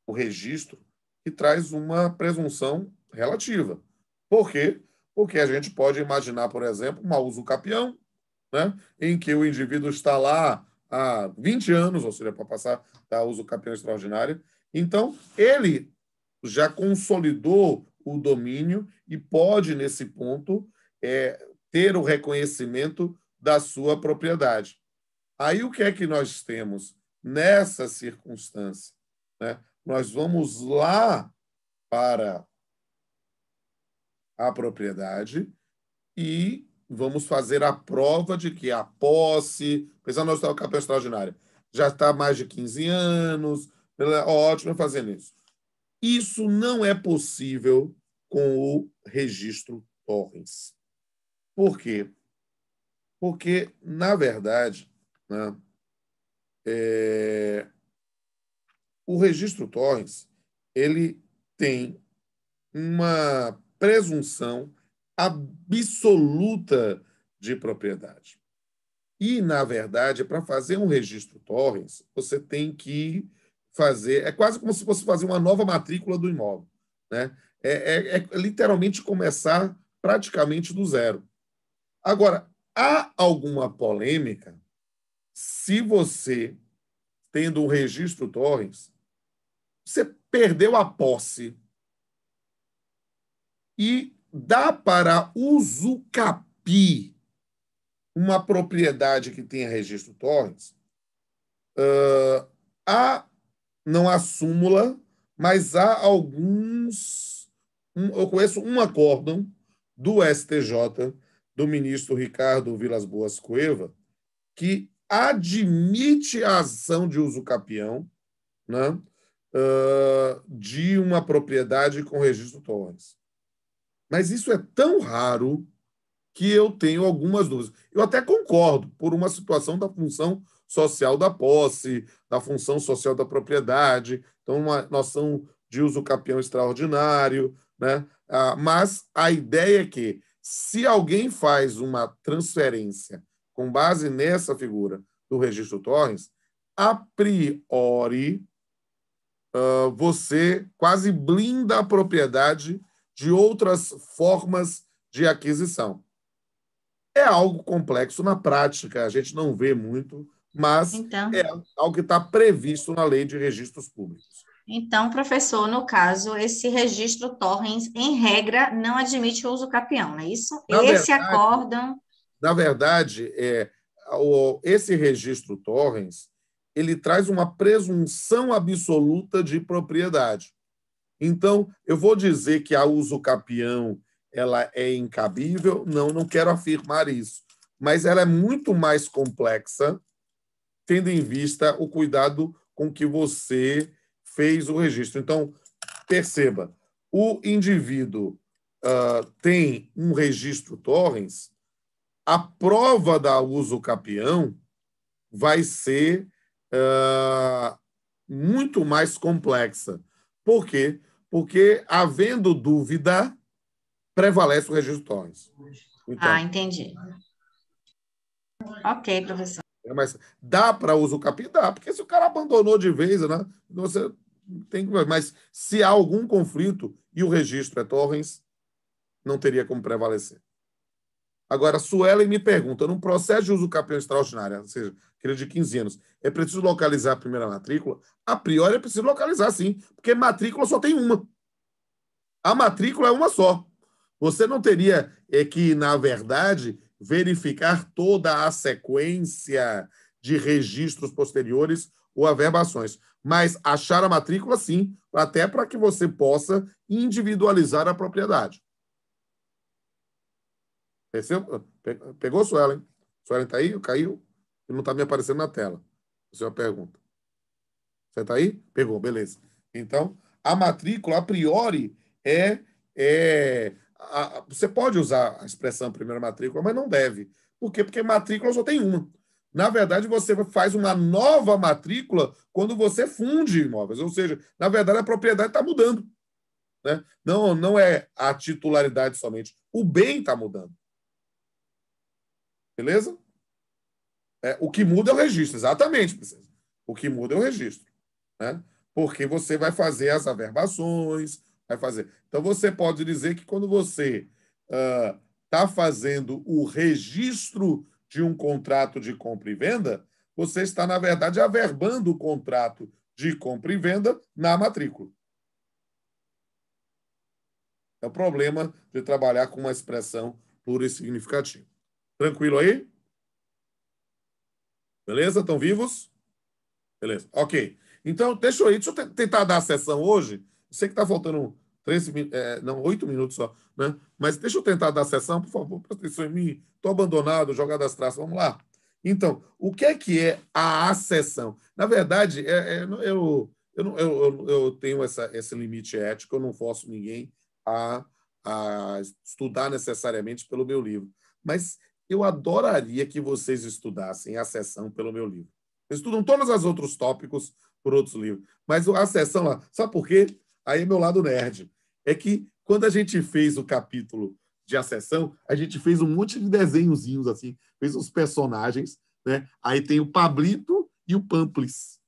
o registro que traz uma presunção relativa. Por quê? Porque a gente pode imaginar, por exemplo, um usucapião, né, em que o indivíduo está lá há 20 anos, ou seja, para passar da usucapião extraordinária. Então, ele já consolidou o domínio e pode, nesse ponto, ter o reconhecimento da sua propriedade. Aí, o que é que nós temos nessa circunstância, né? Nós vamos lá para a propriedade e vamos fazer a prova de que a posse, apesar de nós estar o capel extraordinário, já está há mais de 15 anos, ótimo fazendo isso. Isso não é possível com o registro Torrens. Por quê? Porque, na verdade, né, o registro Torrens, ele tem uma presunção absoluta de propriedade. E, na verdade, para fazer um registro Torrens, você tem que fazer... É quase como se fosse fazer uma nova matrícula do imóvel, né? É literalmente começar praticamente do zero. Agora, há alguma polêmica se você, tendo um registro Torrens, você perdeu a posse e dá para usucapi uma propriedade que tenha registro Torrens, não há súmula, mas há alguns... eu conheço um acórdão do STJ, do ministro Ricardo Vilas Boas Cueva, que admite a ação de usucapião, né, de uma propriedade com registro Torres. Mas isso é tão raro que eu tenho algumas dúvidas. Eu até concordo por uma situação da função social da posse, da função social da propriedade, então uma noção de uso capião extraordinário, né? Mas a ideia é que, se alguém faz uma transferência com base nessa figura do registro Torres, a priori, você quase blinda a propriedade de outras formas de aquisição. É algo complexo na prática, a gente não vê muito, mas Então, é algo que está previsto na Lei de Registros Públicos. Então, professor, no caso, esse registro Torrens, em regra, não admite o uso capião, não é isso? Esse acórdão... Na verdade, esse registro Torrens, ele traz uma presunção absoluta de propriedade. Então, eu vou dizer que a uso capião ela é incabível? Não quero afirmar isso. Mas ela é muito mais complexa, tendo em vista o cuidado com que você fez o registro. Então, perceba, o indivíduo tem um registro Torrens, a prova da uso capião vai ser muito mais complexa. Por quê? Porque, havendo dúvida, prevalece o registro Torrens. Então, entendi. Ok, professor. Mas dá para uso capião? Dá, porque se o cara abandonou de vez, né? Você tem que... Mas se há algum conflito e o registro é Torrens, não teria como prevalecer. Agora, Suelen me pergunta, num processo de uso capião extraordinário, ou seja, aquele de 15 anos, é preciso localizar a primeira matrícula? A priori é preciso localizar, sim, porque matrícula só tem uma. A matrícula é uma só. Você não teria que, na verdade, verificar toda a sequência de registros posteriores ou averbações. Mas achar a matrícula, sim, até para que você possa individualizar a propriedade. Pegou, Suelen? Suelen está aí? Caiu? Não está me aparecendo na tela. Essa é uma pergunta. Você está aí? Pegou, beleza. Então, a matrícula, a priori, você pode usar a expressão primeira matrícula, mas não deve. Por quê? Porque matrícula só tem uma. Na verdade, você faz uma nova matrícula quando você funde imóveis. Ou seja, na verdade, a propriedade está mudando. Né? Não é a titularidade somente. O bem está mudando. Beleza? O que muda é o registro. Exatamente, princesa. O que muda é o registro. Né? Porque você vai fazer as averbações, vai fazer. Então, você pode dizer que quando você está fazendo o registro de um contrato de compra e venda, você está, na verdade, averbando o contrato de compra e venda na matrícula. É o problema de trabalhar com uma expressão plura e significativa. Tranquilo aí? Beleza? Estão vivos? Beleza. Ok. Então, deixa eu tentar dar a sessão hoje. Eu sei que está faltando 8 minutos só, né? Mas deixa eu tentar dar a sessão, por favor, presta atenção em mim. Estou abandonado, jogado das traças. Vamos lá. Então, o que é a acessão? Na verdade, eu tenho esse limite ético, eu não forço ninguém a estudar necessariamente pelo meu livro. Mas eu adoraria que vocês estudassem a sessão pelo meu livro. Vocês estudam todos os outros tópicos por outros livros. Mas a sessão lá, sabe por quê? Aí é meu lado nerd. É que quando a gente fez o capítulo de acessão, a gente fez um monte de desenhozinhos assim, fez uns personagens, né? Aí tem o Pablito e o Pamplis.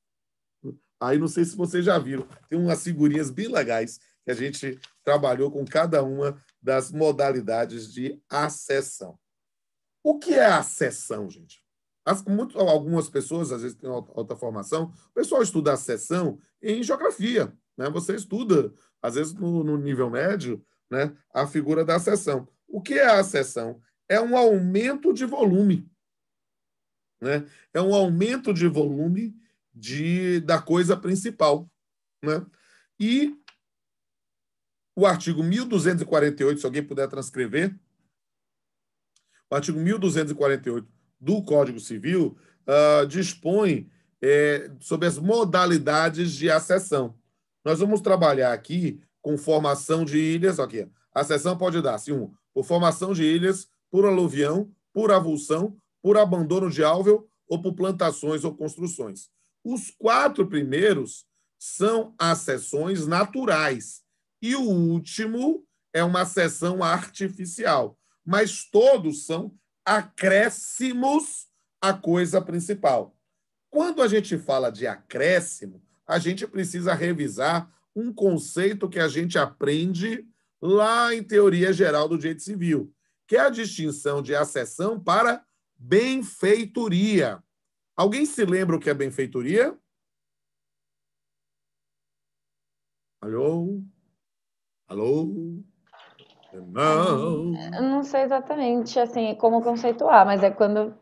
Aí não sei se vocês já viram, tem umas figurinhas bem legais que a gente trabalhou com cada uma das modalidades de acessão. O que é acessão, gente? Algumas pessoas, às vezes, têm alta formação, o pessoal estuda acessão em geografia. Né? Você estuda, às vezes, no nível médio, né, a figura da acessão. O que é a acessão? É um aumento de volume. Né? É um aumento de volume da coisa principal. Né? E o artigo 1248, se alguém puder transcrever, o artigo 1248 do Código Civil dispõe sobre as modalidades de acessão. Nós vamos trabalhar aqui com formação de ilhas. Aqui, a seção pode dar-se por formação de ilhas, por aluvião, por avulsão, por abandono de álveo ou por plantações ou construções. Os 4 primeiros são as seções naturais e o último é uma seção artificial, mas todos são acréscimos à coisa principal. Quando a gente fala de acréscimo, a gente precisa revisar um conceito que a gente aprende lá em Teoria Geral do Direito Civil, que é a distinção de acessão para benfeitoria. Alguém se lembra o que é benfeitoria? Alô? Alô? Não. Eu não sei exatamente assim como conceituar, mas é quando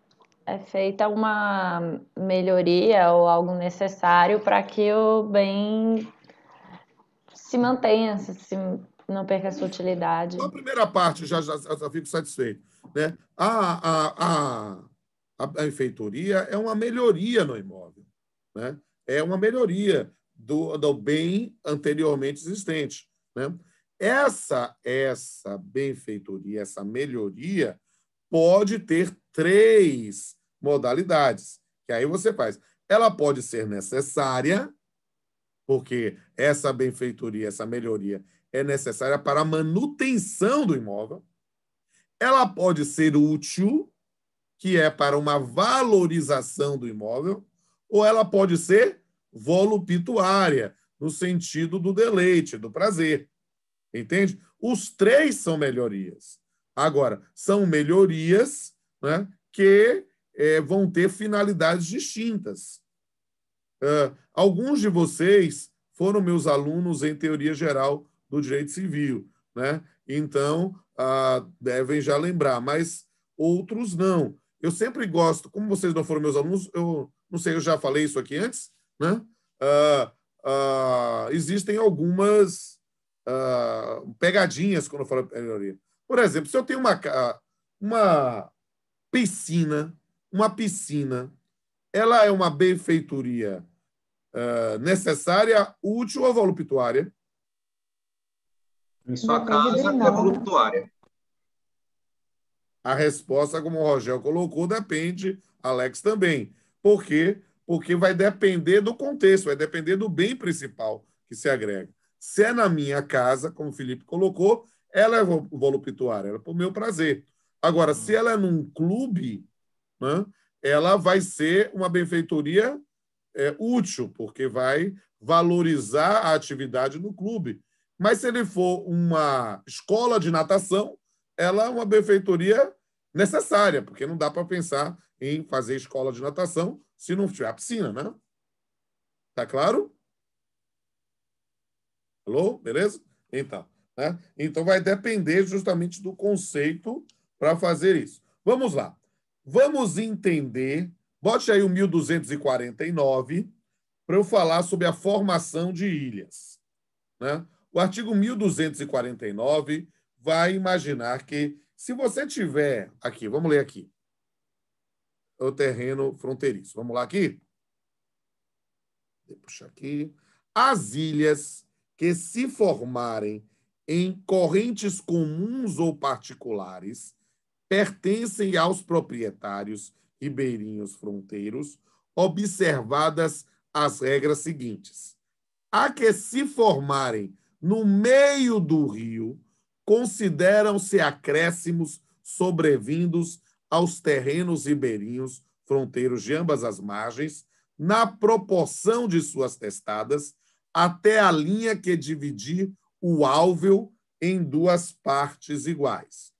é feita uma melhoria ou algo necessário para que o bem se mantenha, não perca a sua utilidade. A primeira parte já fico satisfeito, né? A benfeitoria é uma melhoria no imóvel, né? É uma melhoria do bem anteriormente existente, né? Essa benfeitoria, essa melhoria pode ter 3 modalidades, que aí você faz. Ela pode ser necessária, porque essa benfeitoria, essa melhoria é necessária para a manutenção do imóvel. Ela pode ser útil, que é para uma valorização do imóvel, ou ela pode ser voluptuária, no sentido do deleite, do prazer. Entende? Os 3 são melhorias. Agora, são melhorias, né, que vão ter finalidades distintas. Alguns de vocês foram meus alunos em Teoria Geral do Direito Civil, né? Então, devem já lembrar, mas outros não. Eu sempre gosto, como vocês não foram meus alunos, eu não sei, eu já falei isso aqui antes, né? Existem algumas pegadinhas quando eu falo melhoria. Por exemplo, se eu tenho uma piscina, ela é uma benfeitoria necessária, útil ou voluptuária? Em sua casa, é voluptuária. A resposta, como o Rogério colocou, depende, Alex também. Por quê? Porque vai depender do contexto, vai depender do bem principal que se agrega. Se é na minha casa, como o Felipe colocou, ela é voluptuária, ela é para o meu prazer. Agora, se ela é num clube, né, ela vai ser uma benfeitoria útil, porque vai valorizar a atividade do clube. Mas se ele for uma escola de natação, ela é uma benfeitoria necessária, porque não dá para pensar em fazer escola de natação se não tiver a piscina, né? Tá claro? Alô? Beleza? Então, né? Então vai depender justamente do conceito para fazer isso. Vamos lá. Vamos entender. Bote aí o 1249 para eu falar sobre a formação de ilhas, né? O artigo 1249 vai imaginar que, se você tiver aqui, vamos ler aqui, o terreno fronteiriço. Vamos lá aqui? Vou puxar aqui. As ilhas que se formarem em correntes comuns ou particulares pertencem aos proprietários ribeirinhos fronteiros, observadas as regras seguintes. A que se formarem no meio do rio, consideram-se acréscimos sobrevindos aos terrenos ribeirinhos fronteiros de ambas as margens, na proporção de suas testadas, até a linha que dividir o álveo em 2 partes iguais.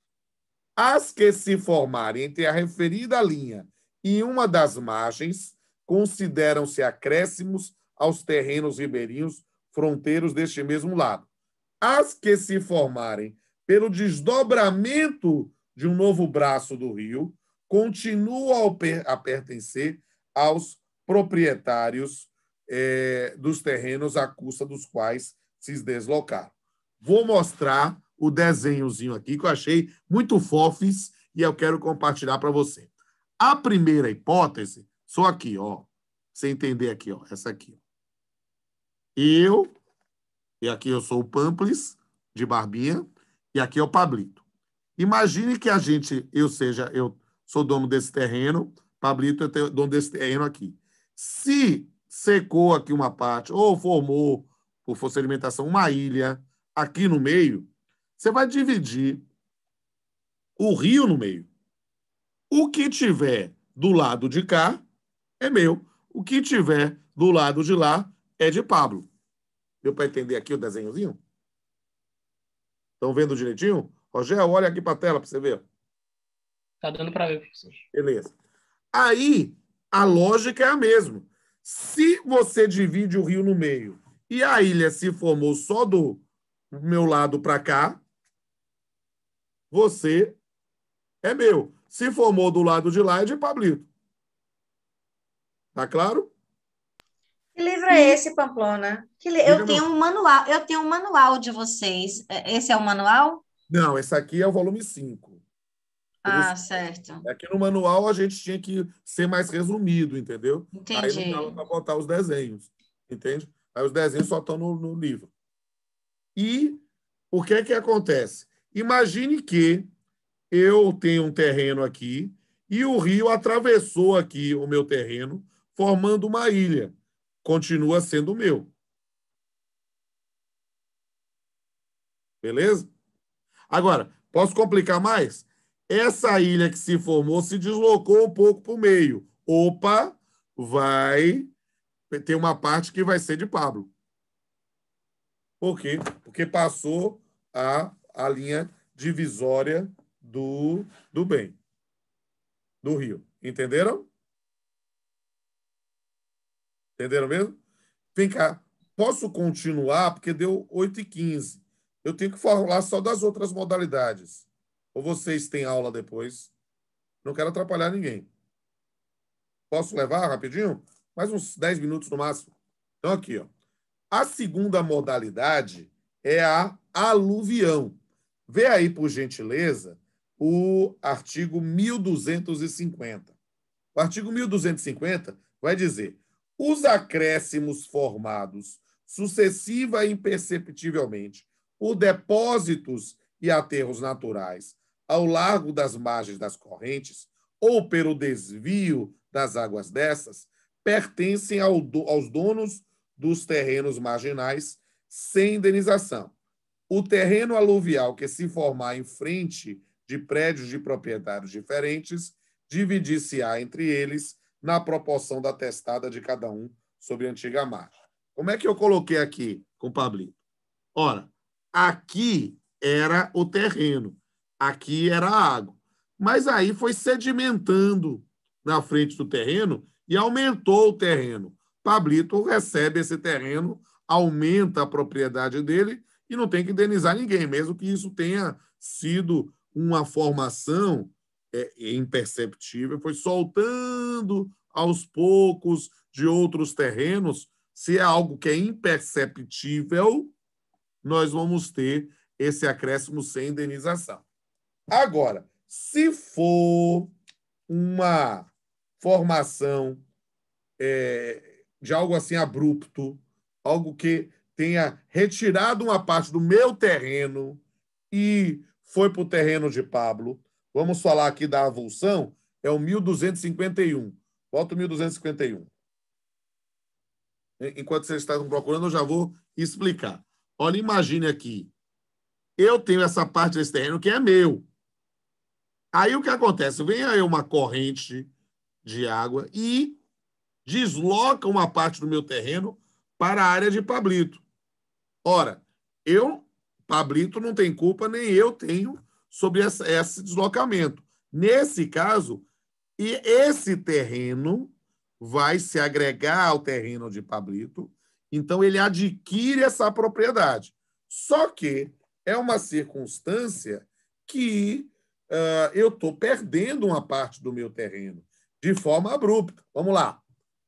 As que se formarem entre a referida linha e uma das margens, consideram-se acréscimos aos terrenos ribeirinhos fronteiros deste mesmo lado. As que se formarem pelo desdobramento de um novo braço do rio, continuam a pertencer aos proprietários dos terrenos à custa dos quais se deslocaram. Vou mostrar o desenhozinho aqui, que eu achei muito fofes, e eu quero compartilhar para você. A primeira hipótese, só aqui, ó. Você entender aqui, ó. Essa aqui. Eu E aqui eu sou o Pamplis, de Barbinha, e aqui é o Pablito. Imagine que eu sou dono desse terreno, Pablito é dono desse terreno aqui. Se secou aqui uma parte, ou formou, por força de alimentação, uma ilha aqui no meio, você vai dividir o rio no meio. O que tiver do lado de cá é meu. O que tiver do lado de lá é de Pablo. Deu para entender aqui o desenhozinho? Estão vendo direitinho? Rogério, olha aqui para a tela para você ver. Tá dando para ver, professor. Beleza. Aí, a lógica é a mesma. Se você divide o rio no meio e a ilha se formou só do meu lado para cá, você é meu. Se formou do lado de lá, é de Pablito. Tá claro? Que livro é esse, Pamplona? Eu tenho um manual de vocês. Esse é o manual? Não, esse aqui é o volume 5. Ah, certo. Aqui no manual a gente tinha que ser mais resumido, entendeu? Entendi. Aí não dava para botar os desenhos, entende? Aí os desenhos só estão no livro. E o que é que acontece? Imagine que eu tenho um terreno aqui e o rio atravessou aqui o meu terreno, formando uma ilha. Continua sendo meu. Beleza? Agora, posso complicar mais? Essa ilha que se formou se deslocou um pouco para o meio. Opa, vai ter uma parte que vai ser de Pablo. Por quê? Porque passou a linha divisória do bem, do rio. Entenderam? Entenderam mesmo? Vem cá. Posso continuar? Porque deu 8h15. Eu tenho que falar só das outras modalidades. Ou vocês têm aula depois? Não quero atrapalhar ninguém. Posso levar rapidinho? Mais uns 10 minutos no máximo. Então, aqui, ó. A segunda modalidade é a aluvião. Vê aí, por gentileza, o artigo 1250. O artigo 1250 vai dizer: os acréscimos formados sucessiva e imperceptivelmente por depósitos e aterros naturais ao largo das margens das correntes ou pelo desvio das águas dessas, pertencem aos donos dos terrenos marginais sem indenização. O terreno aluvial que se formar em frente de prédios de proprietários diferentes, dividir-se-á entre eles na proporção da testada de cada um sobre a antiga margem. Como é que eu coloquei aqui com o Pablito? Ora, aqui era o terreno, aqui era a água. Mas aí foi sedimentando na frente do terreno e aumentou o terreno. Pablito recebe esse terreno, aumenta a propriedade dele e não tem que indenizar ninguém, mesmo que isso tenha sido uma formação imperceptível, foi soltando aos poucos de outros terrenos. Se é algo que é imperceptível, nós vamos ter esse acréscimo sem indenização. Agora, se for uma formação de algo assim abrupto, algo que tenha retirado uma parte do meu terreno e foi para o terreno de Pablo, vamos falar aqui da avulsão, é o 1251. Bota o 1251. Enquanto vocês estão procurando, eu já vou explicar. Olha, imagine aqui. Eu tenho essa parte desse terreno que é meu. Aí o que acontece? Vem aí uma corrente de água e desloca uma parte do meu terreno para a área de Pablito. Ora, Pablito, não tem culpa, nem eu tenho sobre esse deslocamento. Nesse caso, esse terreno vai se agregar ao terreno de Pablito, então ele adquire essa propriedade. Só que é uma circunstância que eu estou perdendo uma parte do meu terreno de forma abrupta. Vamos lá,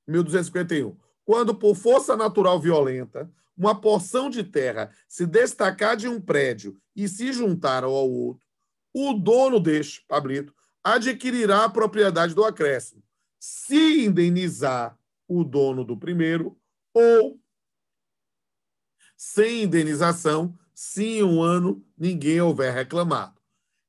1251. Quando, por força natural violenta, uma porção de terra se destacar de um prédio e se juntar ao outro, o dono deste, Pablito, adquirirá a propriedade do acréscimo, se indenizar o dono do primeiro ou sem indenização, se em um ano ninguém houver reclamado.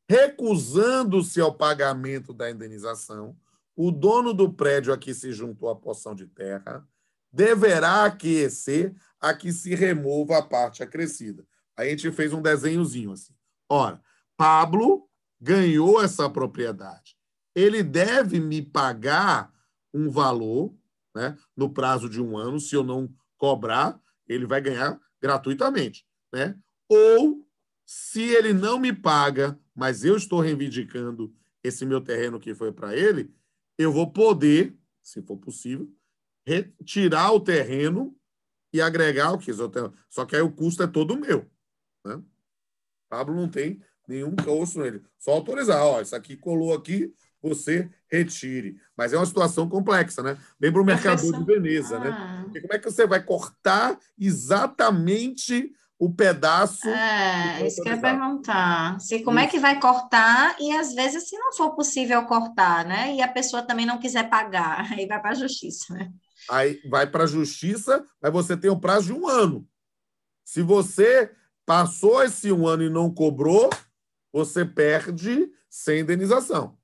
Recusando-se ao pagamento da indenização, o dono do prédio a que se juntou a porção de terra deverá aquecer a que se remova a parte acrescida. Aí a gente fez um desenhozinho assim. Ora, Pablo ganhou essa propriedade. Ele deve me pagar um valor, né, no prazo de um ano. Se eu não cobrar, ele vai ganhar gratuitamente, né? Ou, se ele não me paga, mas eu estou reivindicando esse meu terreno que foi para ele, eu vou poder, se for possível, retirar o terreno e agregar o que? Só que aí o custo é todo meu, né? Pablo não tem nenhum custo nele. Só autorizar. Ó, isso aqui colou aqui, você retire. Mas é uma situação complexa, né? Lembra o mercador de Veneza, né? Porque como é que você vai cortar exatamente o pedaço? Isso que eu ia perguntar. Como é que vai cortar e, às vezes, se não for possível cortar, né? E a pessoa também não quiser pagar, aí vai para a justiça, né? Aí vai para a justiça, mas você tem o prazo de um ano. Se você passou esse um ano e não cobrou, você perde sem indenização.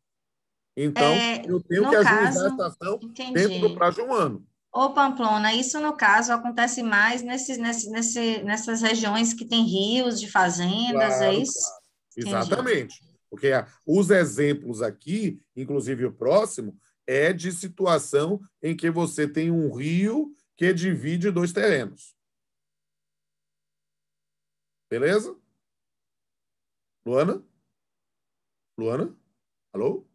Então, eu tenho que ajuizar a estação dentro do prazo de um ano. Ô, Pamplona, isso, no caso, acontece mais nessas regiões que tem rios de fazendas, Claro, é isso? claro. Exatamente. Porque os exemplos aqui, inclusive o próximo, é de situação em que você tem um rio que divide dois terrenos. Beleza? Luana? Luana? Alô?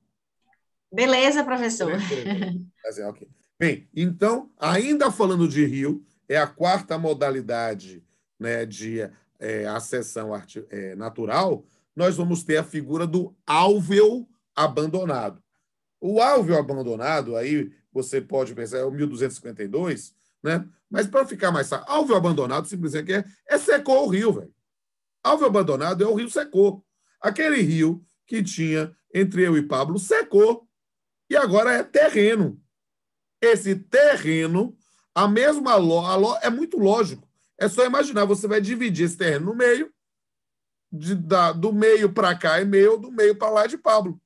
Beleza, professor. Okay. Bem, então, ainda falando de rio, é a quarta modalidade, né, de acessão natural, nós vamos ter a figura do álveo abandonado. O álveo abandonado, aí você pode pensar, é o 1252, né? Mas para ficar mais fácil, álveo abandonado simplesmente secou o rio, velho. Álveo abandonado é o rio secou. Aquele rio que tinha entre eu e Pablo secou. E agora é terreno. Esse terreno, é muito lógico. É só imaginar, você vai dividir esse terreno no meio, do meio para cá é meu, do meio para lá é de Pablo.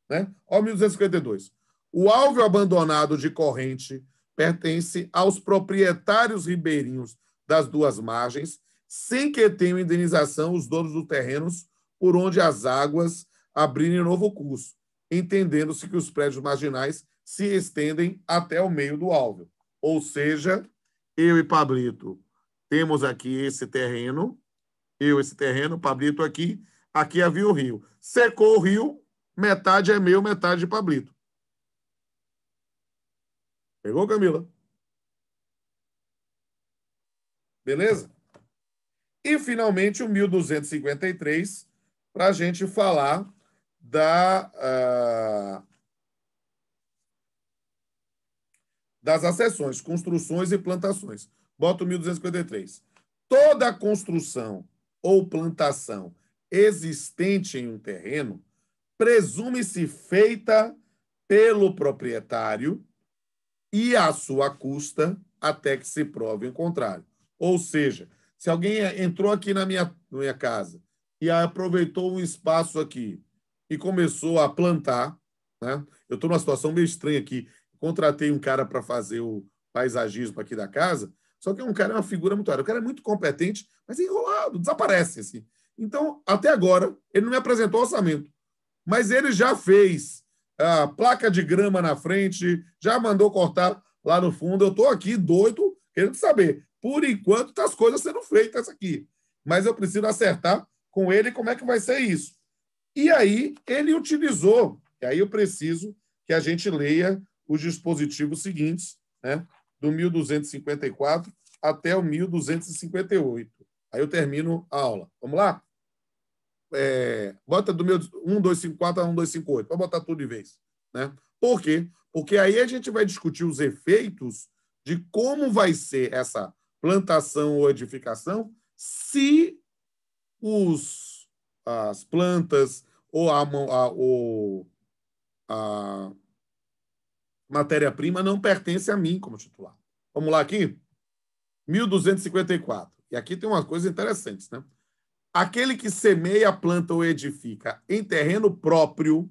Né? Olha o 1252. O álveo abandonado de corrente pertence aos proprietários ribeirinhos das duas margens, sem que tenham indenização os donos dos terrenos por onde as águas abrirem novo curso, entendendo-se que os prédios marginais se estendem até o meio do álveo. Ou seja, eu e Pablito temos aqui esse terreno, Pablito aqui havia o rio. Secou o rio, metade é meu, metade de Pablito. Pegou, Camila? Beleza? E, finalmente, o 1253, para a gente falar das acessões, construções e plantações. Bota o 1253. Toda construção ou plantação existente em um terreno presume-se feita pelo proprietário e à sua custa até que se prove o contrário. Ou seja, se alguém entrou aqui na minha casa e aproveitou um espaço aqui e começou a plantar, né? Eu estou numa situação meio estranha aqui. Contratei um cara para fazer o paisagismo aqui da casa, só que um cara é uma figura muito rara. O cara é muito competente, mas é enrolado, desaparece. Assim. Então, até agora, ele não me apresentou orçamento, mas ele já fez a placa de grama na frente, já mandou cortar lá no fundo. Eu estou aqui doido, querendo saber. Por enquanto, tá as coisas sendo feitas aqui, mas eu preciso acertar com ele como é que vai ser isso. E aí, ele utilizou, e aí eu preciso que a gente leia os dispositivos seguintes, né, do 1254 até o 1258. Aí eu termino a aula. Vamos lá? Bota do meu 1254 a 1258, para botar tudo de vez. Né? Por quê? Porque aí a gente vai discutir os efeitos de como vai ser essa plantação ou edificação se as plantas ou a matéria-prima não pertence a mim como titular. Vamos lá aqui? 1254. E aqui tem umas coisas interessantes, né? Aquele que semeia, planta ou edifica em terreno próprio,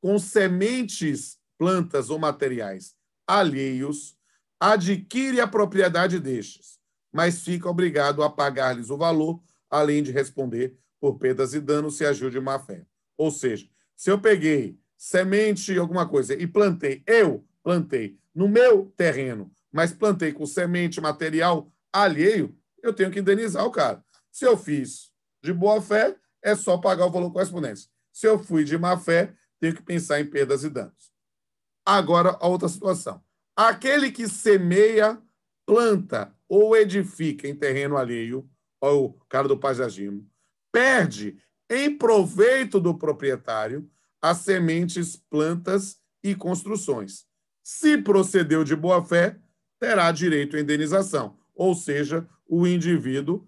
com sementes, plantas ou materiais alheios, adquire a propriedade destes, mas fica obrigado a pagar-lhes o valor, além de responder por perdas e danos se agiu de má fé. Ou seja, se eu peguei semente, alguma coisa, e eu plantei no meu terreno, mas plantei com semente, material alheio, eu tenho que indenizar o cara. Se eu fiz de boa fé, é só pagar o valor correspondente. Se eu fui de má fé, tenho que pensar em perdas e danos. Agora, a outra situação. Aquele que semeia, planta ou edifica em terreno alheio, ou o cara do paisagismo, perde em proveito do proprietário as sementes, plantas e construções. Se procedeu de boa fé, terá direito à indenização. Ou seja, o indivíduo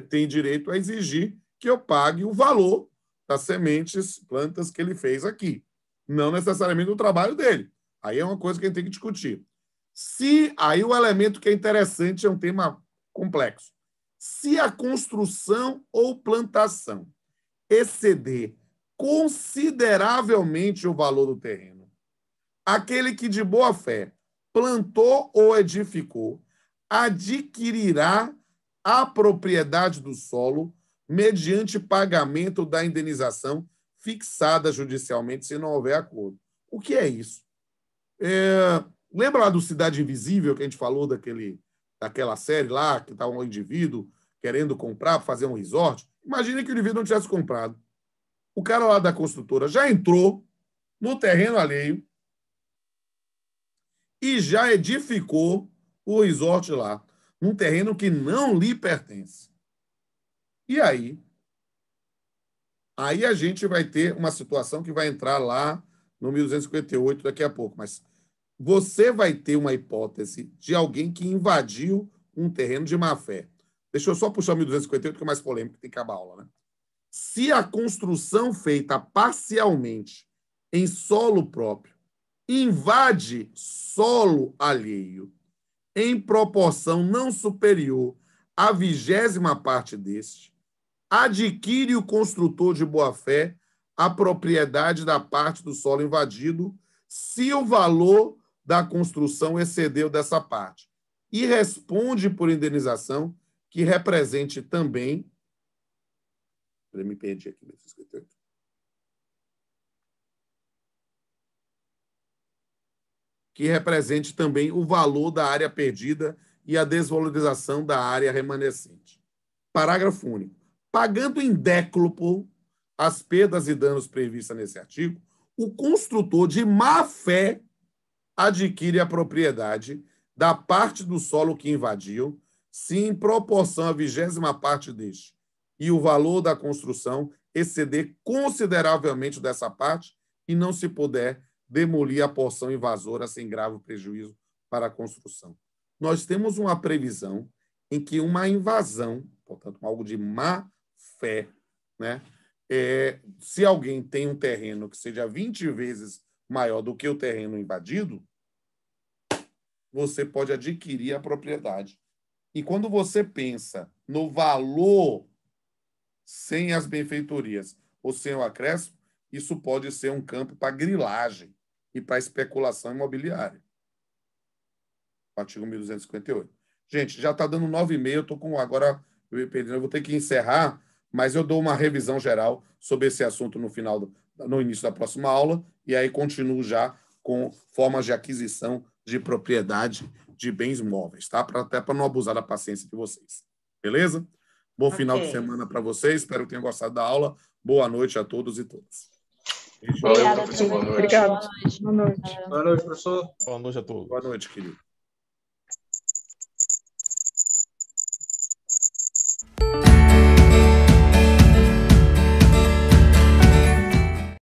tem direito a exigir que eu pague o valor das sementes, plantas que ele fez aqui. Não necessariamente o trabalho dele. Aí é uma coisa que a gente tem que discutir. Aí o elemento que é interessante é um tema complexo. Se a construção ou plantação exceder consideravelmente o valor do terreno, aquele que de boa fé plantou ou edificou adquirirá a propriedade do solo mediante pagamento da indenização fixada judicialmente se não houver acordo. O que é isso? Lembra lá do Cidade Invisível, que a gente falou daquela série lá, que estava um indivíduo querendo comprar, fazer um resort? Imagine que o indivíduo não tivesse comprado. O cara lá da construtora já entrou no terreno alheio e já edificou o resort lá, num terreno que não lhe pertence. E aí a gente vai ter uma situação que vai entrar lá no 1258 daqui a pouco, mas você vai ter uma hipótese de alguém que invadiu um terreno de má-fé. Deixa eu só puxar o 1258, que é mais polêmico, tem que acabar a aula, né? Se a construção feita parcialmente em solo próprio invade solo alheio em proporção não superior à 20ª parte deste, adquire o construtor de boa-fé a propriedade da parte do solo invadido se o valor da construção excedeu dessa parte e responde por indenização que represente também... Eu me perdi aqui nesse escritório. Que represente também o valor da área perdida e a desvalorização da área remanescente. Parágrafo único. Pagando em décuplo as perdas e danos previstas nesse artigo, o construtor de má-fé adquire a propriedade da parte do solo que invadiu, se em proporção à 20ª parte deste e o valor da construção exceder consideravelmente dessa parte e não se puder demolir a porção invasora sem grave prejuízo para a construção. Nós temos uma previsão em que uma invasão, portanto, algo de má fé, né? Se alguém tem um terreno que seja 20 vezes maior do que o terreno invadido, você pode adquirir a propriedade. E quando você pensa no valor sem as benfeitorias ou sem o acréscimo, isso pode ser um campo para grilagem e para especulação imobiliária. Artigo 1258. Gente, já está dando 9h30, eu estou com agora, eu vou ter que encerrar, mas eu dou uma revisão geral sobre esse assunto no início da próxima aula, e aí continuo já com formas de aquisição de propriedade de bens móveis, tá? Até para não abusar da paciência de vocês. Beleza? Bom final de semana para vocês, espero que tenham gostado da aula. Boa noite a todos e todas. Obrigada, professor. professor. Obrigado. Boa noite. Boa noite, professor. Boa noite a todos. Boa noite, querido.